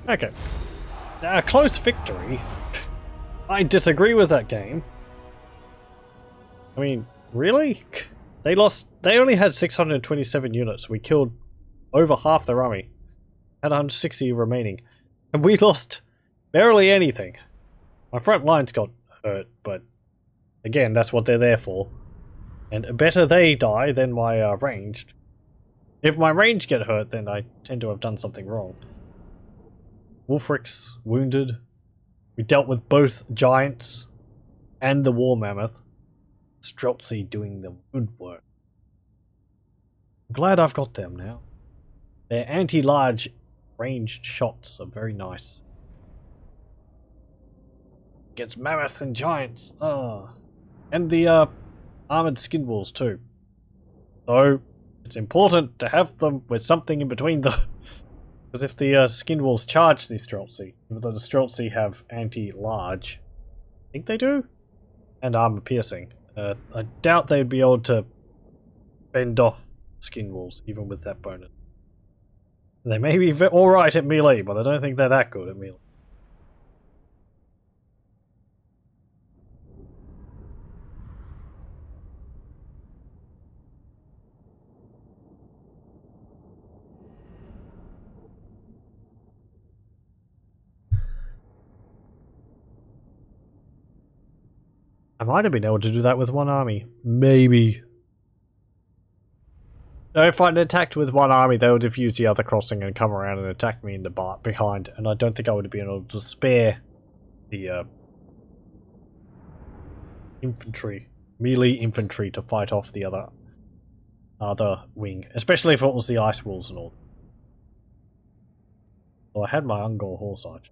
Okay. A close victory? I disagree with that game. I mean, really? They only had 627 units. We killed over half their army. Had 160 remaining. And we lost barely anything. My front lines got hurt, but again, that's what they're there for. And better they die than my ranged. If my ranged get hurt, then I tend to have done something wrong. Wolfric's wounded. We dealt with both giants and the war mammoth. Streltsy doing the woodwork. I'm glad I've got them now. Their anti-large ranged shots are very nice. Against mammoth and giants. And the armored Skinwolves too. So it's important to have them with something in between them. Because if the Skinwolves charge the Streltsy, even though the Streltsy have anti-large, I think they do, and armor piercing, I doubt they'd be able to fend off Skinwolves even with that bonus. They may be alright at melee, but I don't think they're that good at melee. I might have been able to do that with one army. Maybe. No, if I'd attacked with one army, they would defuse the other crossing and come around and attack me in the behind, and I don't think I would have been able to spare the infantry, melee infantry, to fight off the other wing, especially if it was the ice walls and all. So I had my Ungor horse archer.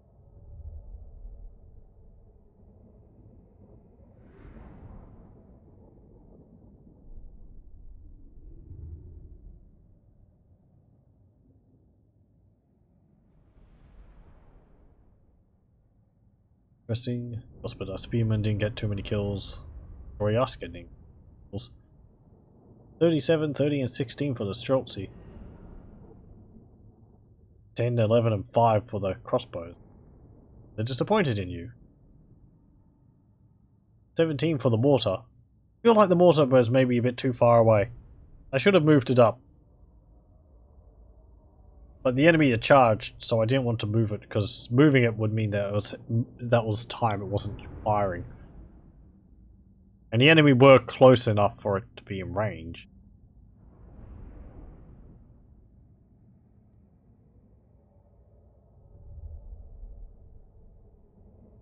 Interesting. But our Spearman didn't get too many kills. Or us getting kills. 37, 30, and 16 for the Streltsy. 10, 11, and 5 for the crossbows. They're disappointed in you. 17 for the mortar. I feel like the mortar was maybe a bit too far away. I should have moved it up. But the enemy had charged, so I didn't want to move it, because moving it would mean that that was time, it wasn't firing. And the enemy were close enough for it to be in range.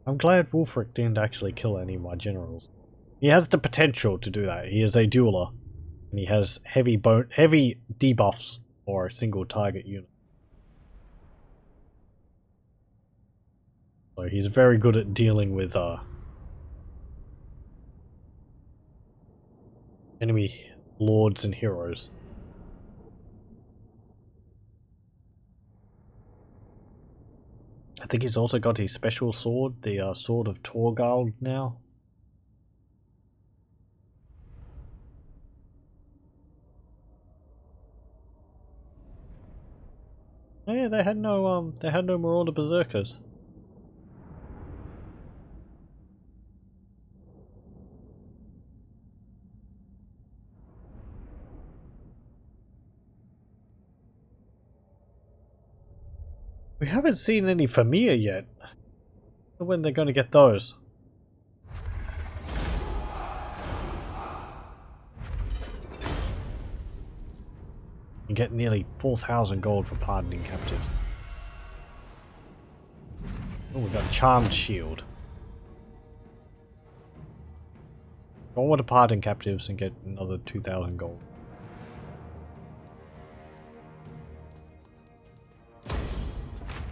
I'm glad Wulfric didn't actually kill any of my generals. He has the potential to do that. He is a dueler, and he has heavy debuffs for a single target unit. So he's very good at dealing with enemy lords and heroes. I think he's also got his special sword, the Sword of Torgal now. Oh yeah, they had no Marauder Berserkers. We haven't seen any Famir yet. I wonder when they're going to get those. You get nearly 4,000 gold for pardoning captives. Oh, we got a charmed shield. I want to pardon captives and get another 2,000 gold.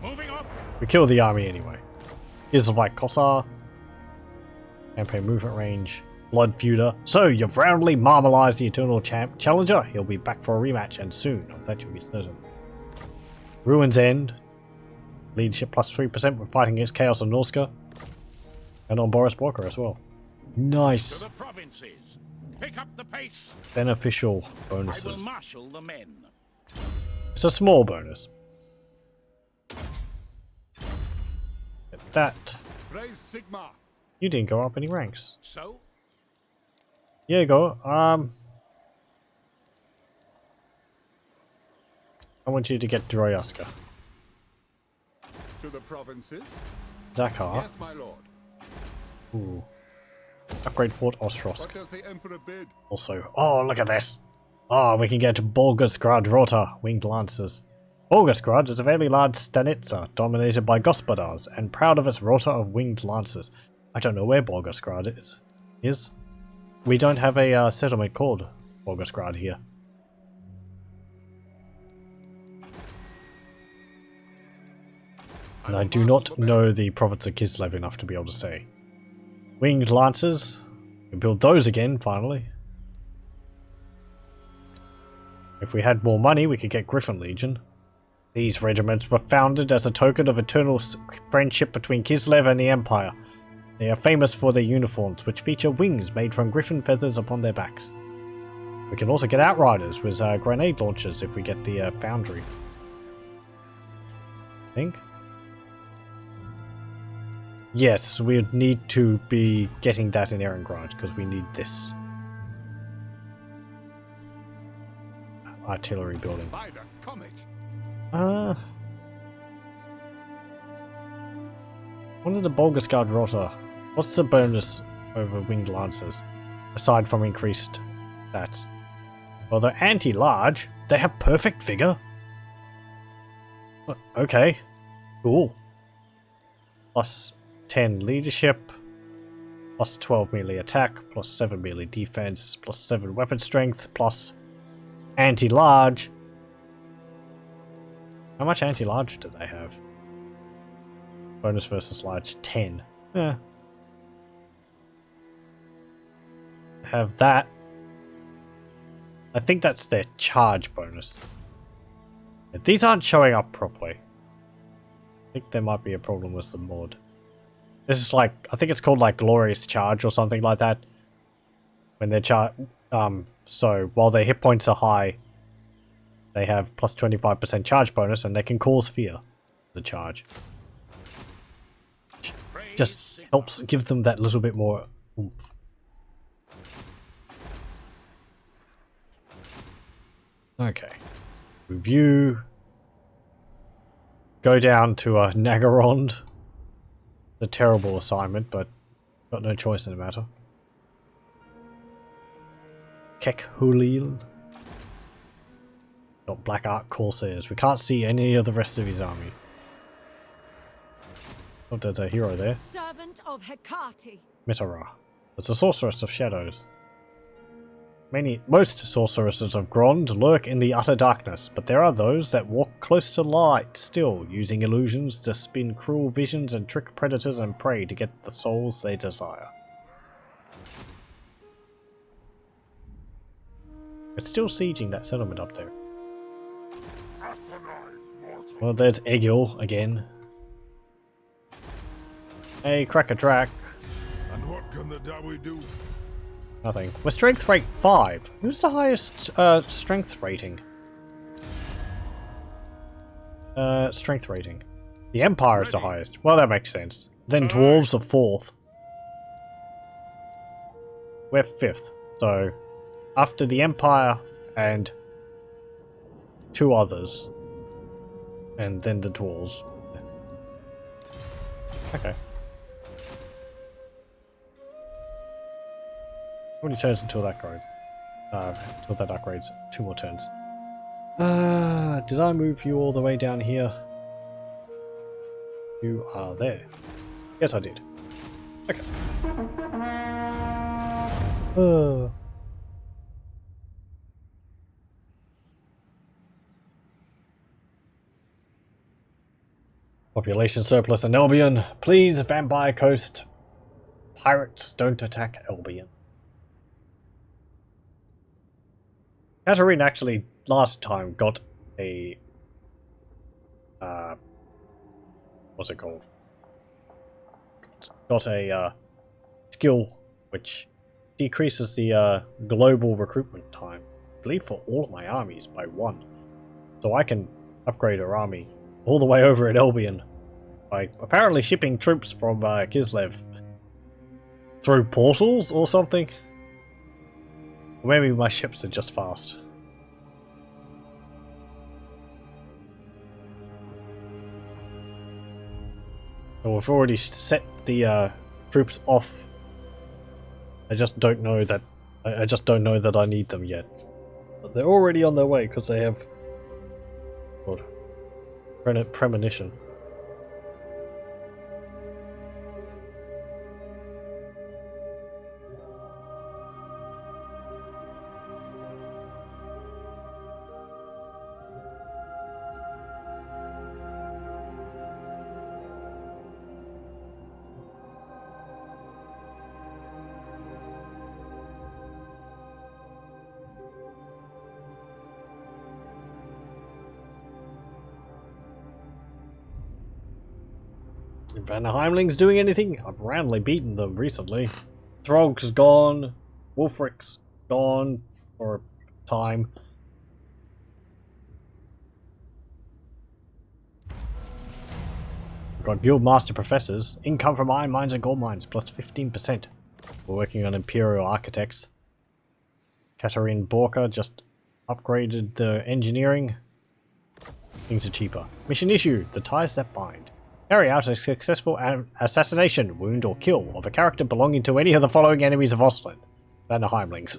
Moving off. We kill the army anyway. Here's the White Kossar. Campaign movement range. Blood Feuder. So, you've roundly marmalized the Eternal Challenger. He'll be back for a rematch, and soon. Of that you'll be certain. Ruin's End. Leadership plus 3% when fighting against Chaos and Norsca. And on Boris Walker as well. Nice. To the provinces. Pick up the pace. Beneficial bonuses. I will marshal the men. It's a small bonus. Get that. Raise Sigma. You didn't go up any ranks. So? Yeah, you go. I want you to get Droyaska. To the provinces. Zakar. Yes, my lord. Ooh. Upgrade Fort Ostrosk. What does the Emperor bid? Also, oh, look at this. Oh, we can get Bolgasgrad Rota, Winged Lancers. Bolgasgrad is a very large stanitsa dominated by Gospodars and proud of its Rota of Winged Lancers. I don't know where Bolgasgrad is. we don't have a settlement called Volgograd here. And I do not know the province of Kislev enough to be able to say. Winged Lancers. We build those again, finally. If we had more money, we could get Griffin Legion. These regiments were founded as a token of eternal friendship between Kislev and the Empire. They are famous for their uniforms, which feature wings made from griffin feathers upon their backs. We can also get Outriders with grenade launchers if we get the foundry. I think. Yes, we would need to be getting that in Erengrad because we need this artillery building. By the comet. What are the Volgograd Rotor? What's the bonus over Winged Lancers? Aside from increased stats. Well, they're anti-large. They have perfect vigor. Okay. Cool. Plus 10 leadership. Plus 12 melee attack. Plus 7 melee defense. Plus 7 weapon strength. Plus anti-large. How much anti-large do they have? Bonus versus large 10. Yeah. Have that. I think that's their charge bonus. These aren't showing up properly. I think there might be a problem with the mod. This is like, I think it's called like Glorious Charge or something like that. When they're so while their hit points are high, they have plus 25% charge bonus and they can cause fear. The charge. Just helps give them that little bit more oomph. Okay. Review. Go down to Nagarond. It's a terrible assignment, but got no choice in the matter. Kekhulil. Got Black Ark Corsairs. We can't see any of the rest of his army. Oh, there's a hero there. Servant of Hecate. Mitara. It's a sorceress of shadows. Most sorceresses of Grond lurk in the utter darkness, but there are those that walk close to light still, using illusions to spin cruel visions and trick predators and prey to get the souls they desire. It's still sieging that settlement up there. Well, there's Egil again. Hey, crack a track. And what can the Dawi do? Nothing. We're strength rate 5. Who's the highest strength rating? Strength rating. The Empire is the highest. Well, that makes sense. Then Dwarves are 4th. We're 5th. So, after the Empire and 2 others. And then the Dwarves. Okay. How many turns until that grows? Until that upgrades. 2 more turns. Did I move you all the way down here? You are there. Yes, I did. Okay. Population surplus in Albion. Please, Vampire Coast. Pirates don't attack Albion. Katarina actually last time got a what's it called? Got a skill which decreases the global recruitment time, I believe for all of my armies by 1. So I can upgrade her army all the way over at Albion by apparently shipping troops from Kislev through portals or something. Or maybe my ships are just fast. So we've already set the troops off. I just don't know that. I just don't know that I need them yet. But they're already on their way because they have what? Premonition. Van der Heimling's doing anything? I've roundly beaten them recently. Throg's gone. Wolfric's gone for a time. We've got Guild Master Professors. Income from iron mines and gold mines plus 15%. We're working on Imperial Architects. Katarine Borka just upgraded the engineering. Things are cheaper. Mission issue: The Ties That Bind. Carry out a successful assassination, wound, or kill of a character belonging to any of the following enemies of Ostland. Van der Heimlings.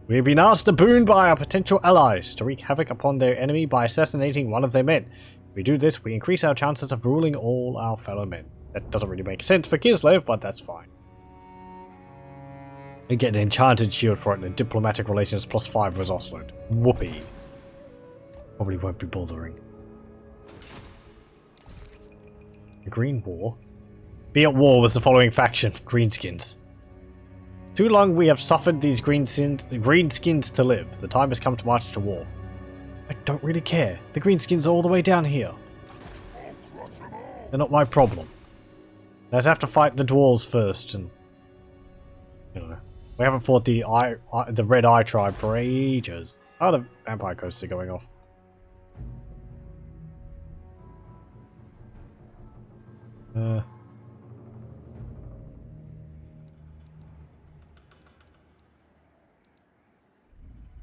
We have been asked a boon by our potential allies to wreak havoc upon their enemy by assassinating one of their men. If we do this, we increase our chances of ruling all our fellow men. That doesn't really make sense for Kislev, but that's fine. And get an enchanted shield for it and diplomatic relations plus 5 with Ostland. Whoopee. Probably won't be bothering. The Green War? Be at war with the following faction, Greenskins. Too long we have suffered these greenskins to live. The time has come to march to war. I don't really care. The greenskins are all the way down here. They're not my problem. I'd have to fight the dwarves first, and you know, we haven't fought the Red Eye tribe for ages. Oh, the vampire coasts are going off.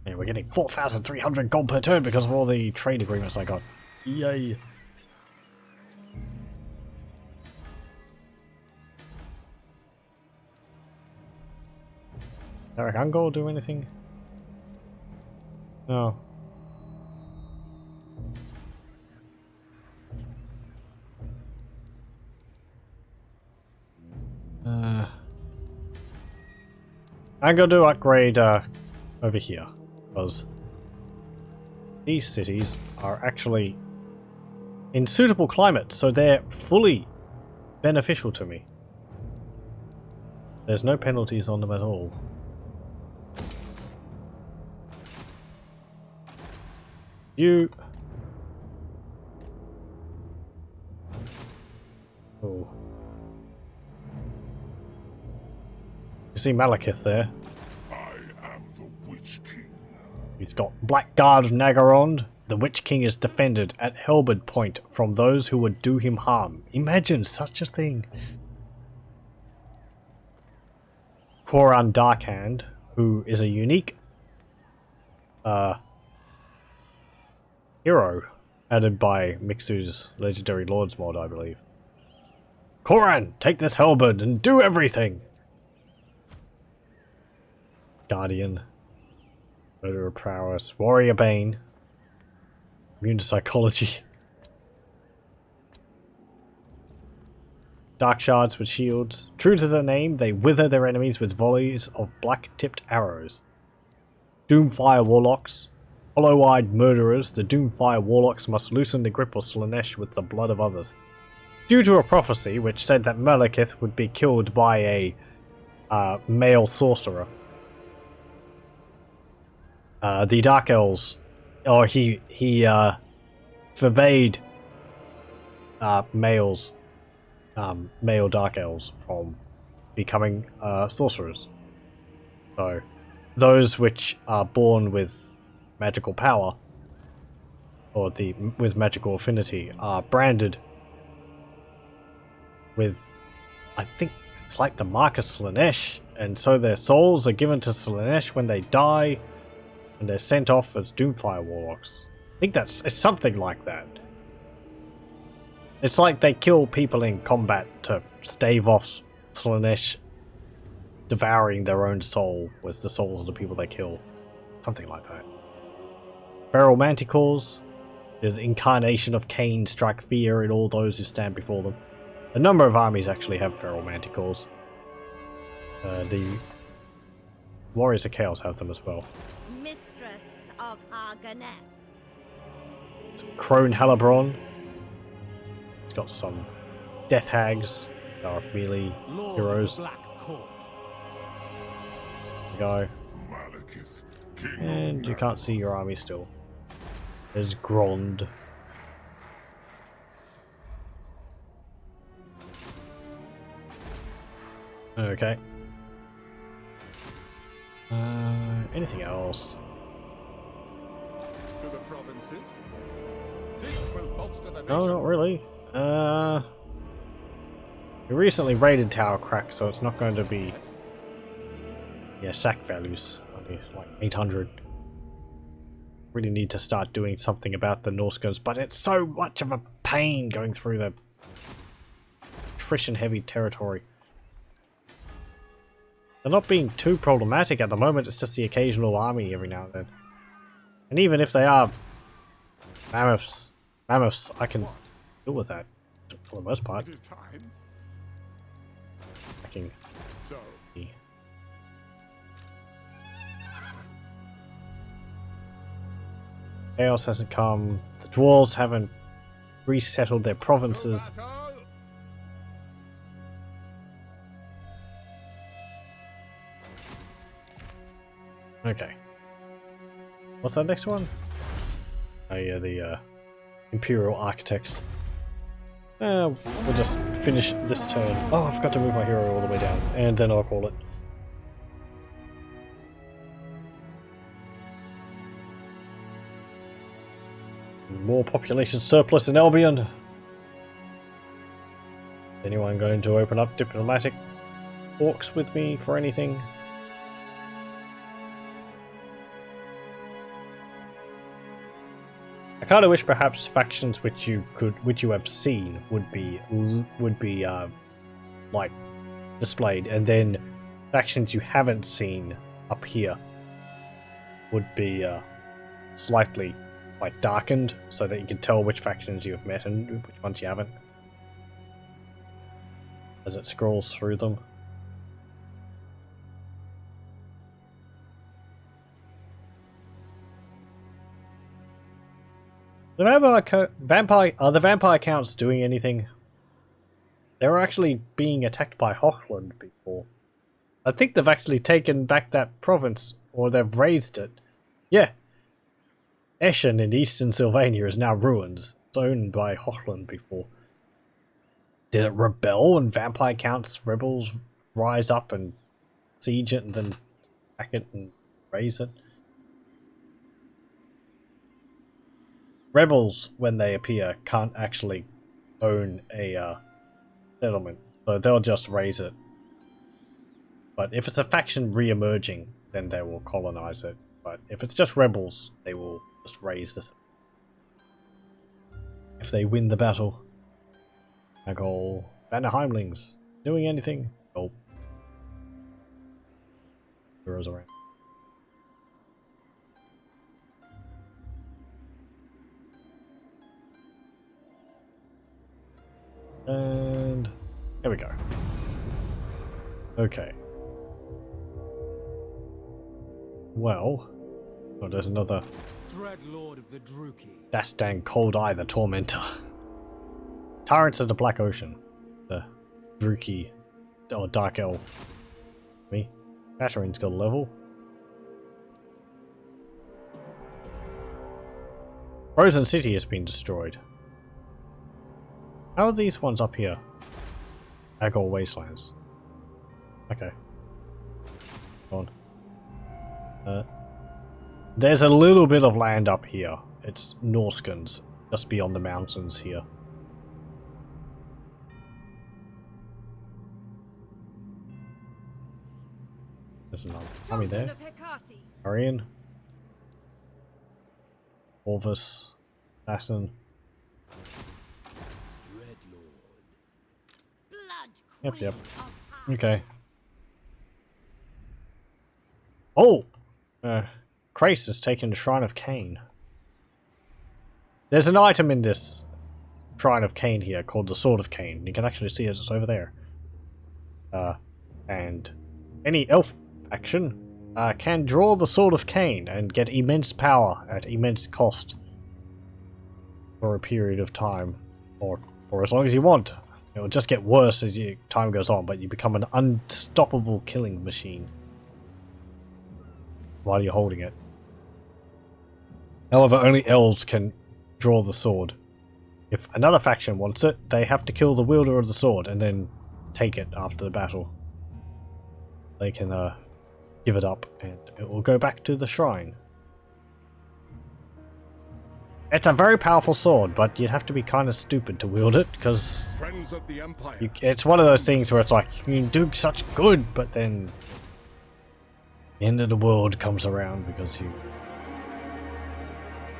Yeah, we're getting 4,300 gold per turn because of all the trade agreements I got. Yay! Eric Angol do anything? No. I'm going to upgrade over here, because these cities are actually in suitable climate, so they're fully beneficial to me. There's no penalties on them at all. You... Oh. You see Malekith there? I am the Witch King. He's got Blackguard of Nagarond. The Witch King is defended at halberd point from those who would do him harm. Imagine such a thing. Koran Darkhand, who is a unique hero added by Mixu's Legendary Lords mod, I believe. Koran, take this halberd and do everything! Guardian. Murderer Prowess. Warrior Bane. Immune to Psychology. Dark Shards with shields. True to their name, they wither their enemies with volleys of black-tipped arrows. Doomfire Warlocks. Hollow-eyed murderers, the Doomfire Warlocks must loosen the grip of Slaanesh with the blood of others. Due to a prophecy which said that Malekith would be killed by a male sorcerer, the Dark Elves, or he forbade male Dark Elves from becoming sorcerers. So those which are born with magical power, or with magical affinity, are branded with, I think it's like the mark of Slaanesh, and so their souls are given to Slaanesh when they die, and they're sent off as Doomfire Warlocks. I think it's something like that. It's like they kill people in combat to stave off Slaanesh devouring their own soul with the souls of the people they kill. Something like that. Feral Manticores, the incarnation of Cain, strike fear in all those who stand before them. A number of armies actually have Feral Manticores. The Warriors of Chaos have them as well. Mistress of Harganeth. Crone Halabron. It's got some Death Hags that are melee Lord heroes. Black Court. Go. And you can't see your army still. There's Grond. Okay. Anything else? To the provinces. This will bolster the nation. No, not really. We recently raided Tower Crack, so it's not going to be... Yeah, sack values. Only like 800. Really need to start doing something about the Norscans, but it's so much of a pain going through the attrition-heavy territory. They're not being too problematic at the moment, it's just the occasional army every now and then. And even if they are mammoths, I can deal with that for the most part. It is time. I can... So. Chaos hasn't come. The dwarves haven't resettled their provinces. Okay. What's that next one? Oh yeah, the Imperial Architects. We'll just finish this turn. Oh, I forgot to move my hero all the way down, and then I'll call it. More population surplus in Albion. Anyone going to open up diplomatic talks with me for anything? I kind of wish perhaps factions which you have seen would be like displayed, and then factions you haven't seen up here would be slightly like darkened, so that you can tell which factions you have met and which ones you haven't, as it scrolls through them. The vampire counts doing anything? They were actually being attacked by Hochland before. I think they've actually taken back that province, or they've raised it. Yeah. Eschen in eastern Sylvania is now ruined. It's owned by Hochland before. Did it rebel and vampire counts rebels rise up and siege it and then attack it and raise it? Rebels, when they appear, can't actually own a settlement, so they'll just raise it. But if it's a faction re-emerging, then they will colonize it. But if it's just rebels, they will just raise this. If they win the battle. Nagol, Vanderheimlings, doing anything? Nope. Heroes around. And here we go. Okay. Well, oh, there's another Dreadlord of the Druki. Dastan Cold Eye the Tormentor. Tyrants of the Black Ocean. The Druki or Dark Elf. Me. Batarin's got a level. Frozen City has been destroyed. How are these ones up here? Agor Wastelands. Okay. Go on. There's a little bit of land up here. It's Norscans, just beyond the mountains here. There's another army there. Arian. Orvis. Assassin. Yep. Okay. Oh! Krace has taken the Shrine of Cain. There's an item in this Shrine of Cain here called the Sword of Cain. You can actually see it, it's over there. And any elf faction can draw the Sword of Cain and get immense power at immense cost for a period of time, or for as long as you want. It will just get worse as time goes on, but you become an unstoppable killing machine while you're holding it. However, only elves can draw the sword. If another faction wants it, they have to kill the wielder of the sword and then take it after the battle. they can give it up and it will go back to the shrine. It's a very powerful sword, but you'd have to be kind of stupid to wield it, because it's one of those things where it's like, you can do such good, but then the end of the world comes around because you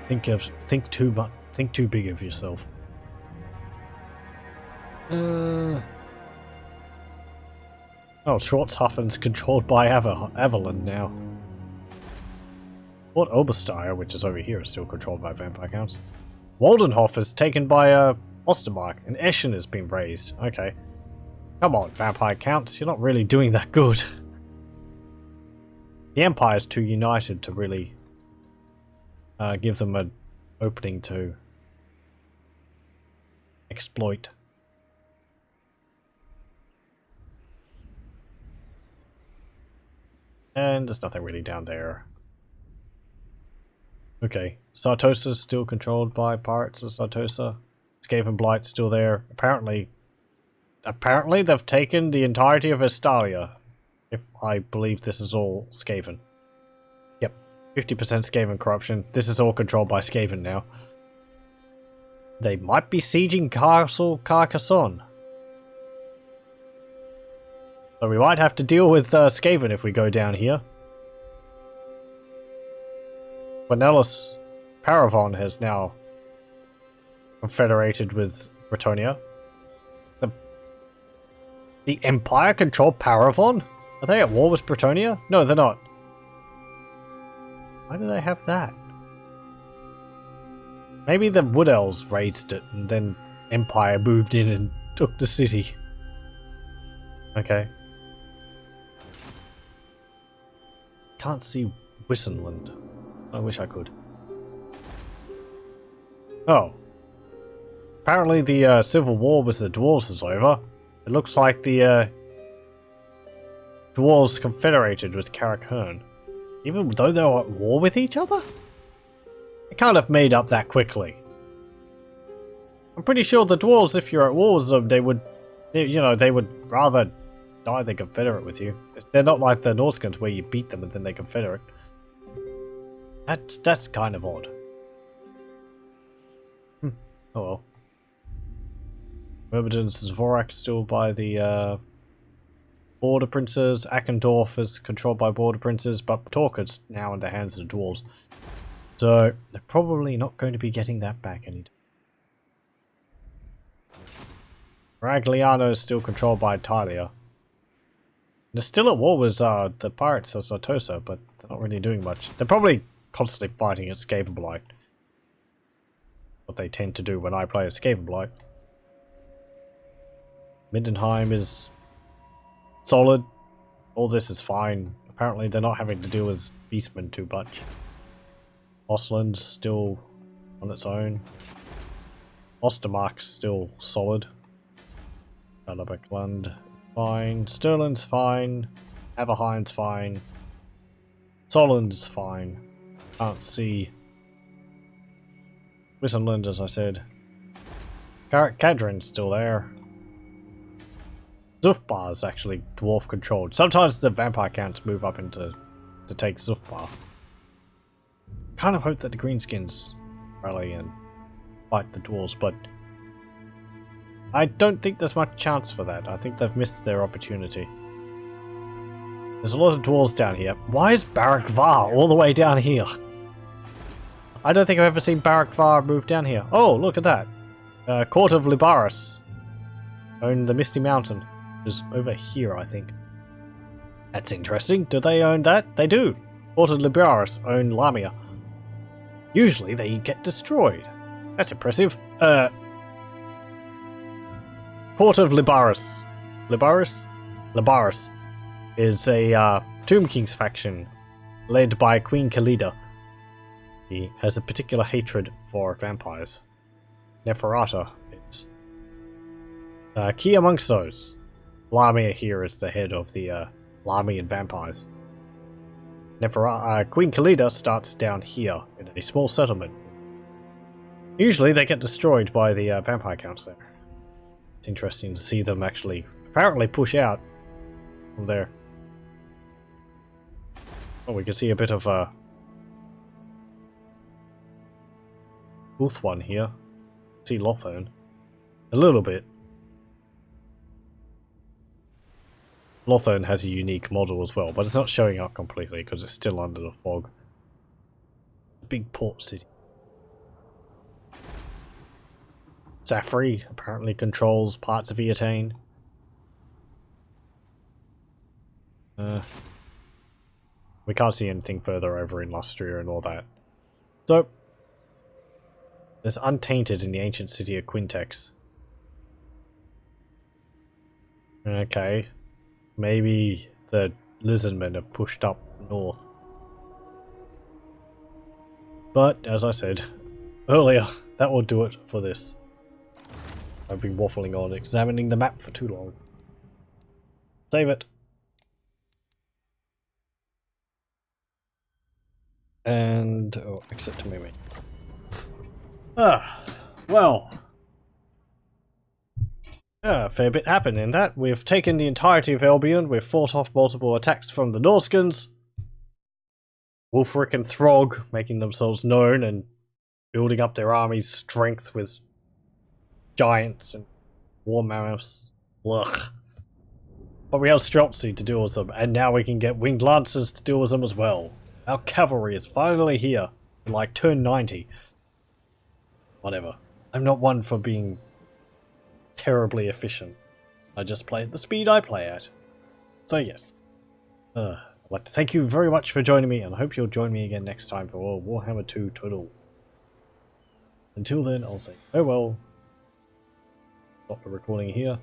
think too big of yourself. Oh, Schwarzhofen's controlled by Evelyn now. Fort Oberstyre, which is over here, is still controlled by vampire counts. Waldenhof is taken by Ostermark, and Eschen has been raised. Okay. Come on, vampire counts, you're not really doing that good. The Empire's too united to really give them an opening to exploit. And there's nothing really down there. Okay, Sartosa's still controlled by pirates of Sartosa. Skaven Blight's still there. Apparently they've taken the entirety of Estalia. If I believe this is all Skaven. Yep, 50% Skaven corruption. This is all controlled by Skaven now. They might be sieging Castle Carcassonne. So we might have to deal with Skaven if we go down here. Cornelis Paravon has now confederated with Bretonia. The Empire control Paravon? Are they at war with Bretonia? No, they're not. Why do they have that? Maybe the Wood Elves raised it and then Empire moved in and took the city. Okay. Can't see Wissenland. I wish I could. Oh. Apparently the civil war with the dwarves is over. It looks like the dwarves confederated with Karak-Hern. Even though they were at war with each other? They kind of made up that quickly. I'm pretty sure the dwarves, if you're at war with them, they would, you know, they would rather die than confederate with you. They're not like the Norscans where you beat them and then they confederate. That's kind of odd. Oh well. Myrmidon's Zvorak still by the border princes. Akendorf is controlled by border princes, but Torqued's now in the hands of the dwarves. So they're probably not going to be getting that back anytime. Ragliano is still controlled by Italia. They're still at war with the pirates of Sartosa, but they're not really doing much. They're probably constantly fighting at Skaven Blight. What they tend to do when I play as Skaven Blight. Mindenheim is solid. All this is fine. Apparently they're not having to deal with Beastmen too much. Ostland's still on its own. Ostermark's still solid. Alabekland fine. Stirling's fine. Averhein's fine. Solon's fine. Can't see Wissenland, as I said. Kadrin's still there. Zufbar is actually dwarf controlled. Sometimes the vampire counts move up into to take Zufbar. Kind of hope that the greenskins rally and fight the dwarves, but I don't think there's much chance for that. I think they've missed their opportunity. There's a lot of dwarves down here. Why is Barak Var all the way down here? I don't think I've ever seen Barak Var move down here. Oh, look at that. Court of Libaris own the Misty Mountain, which is over here, I think. That's interesting. Do they own that? They do. Court of Libaris own Lamia. Usually they get destroyed. That's impressive. Court of Libaris. Libaris is a Tomb King's faction led by Queen Khalida. He has a particular hatred for vampires. Neferata is key amongst those. Lamia here is the head of the Lamian vampires. Queen Khalida starts down here in a small settlement. Usually they get destroyed by the vampire counts there. It's interesting to see them actually apparently push out from there. Oh, we can see a bit of a booth one here. See Lothern. A little bit. Lothern has a unique model as well, but it's not showing up completely because it's still under the fog. Big port city. Safri apparently controls parts of Eatane. We can't see anything further over in Lustria and all that. So, there's Untainted in the ancient city of Quintex. Okay. Maybe the lizardmen have pushed up north. But, as I said earlier, that will do it for this. I've been waffling on examining the map for too long. Save it. And exit to movie. Well. A fair bit happened in that. We've taken the entirety of Albion, we've fought off multiple attacks from the Norscans. Wulfric and Throg making themselves known and building up their army's strength with giants and war mammoths. Ugh. But we have Streltsy to deal with them, and now we can get winged lancers to deal with them as well. Our cavalry is finally here, like turn 90. Whatever. I'm not one for being terribly efficient. I just play at the speed I play at. So yes. I'd like to thank you very much for joining me, and I hope you'll join me again next time for Warhammer 2 Total. Until then, I'll say farewell. Stop the recording here.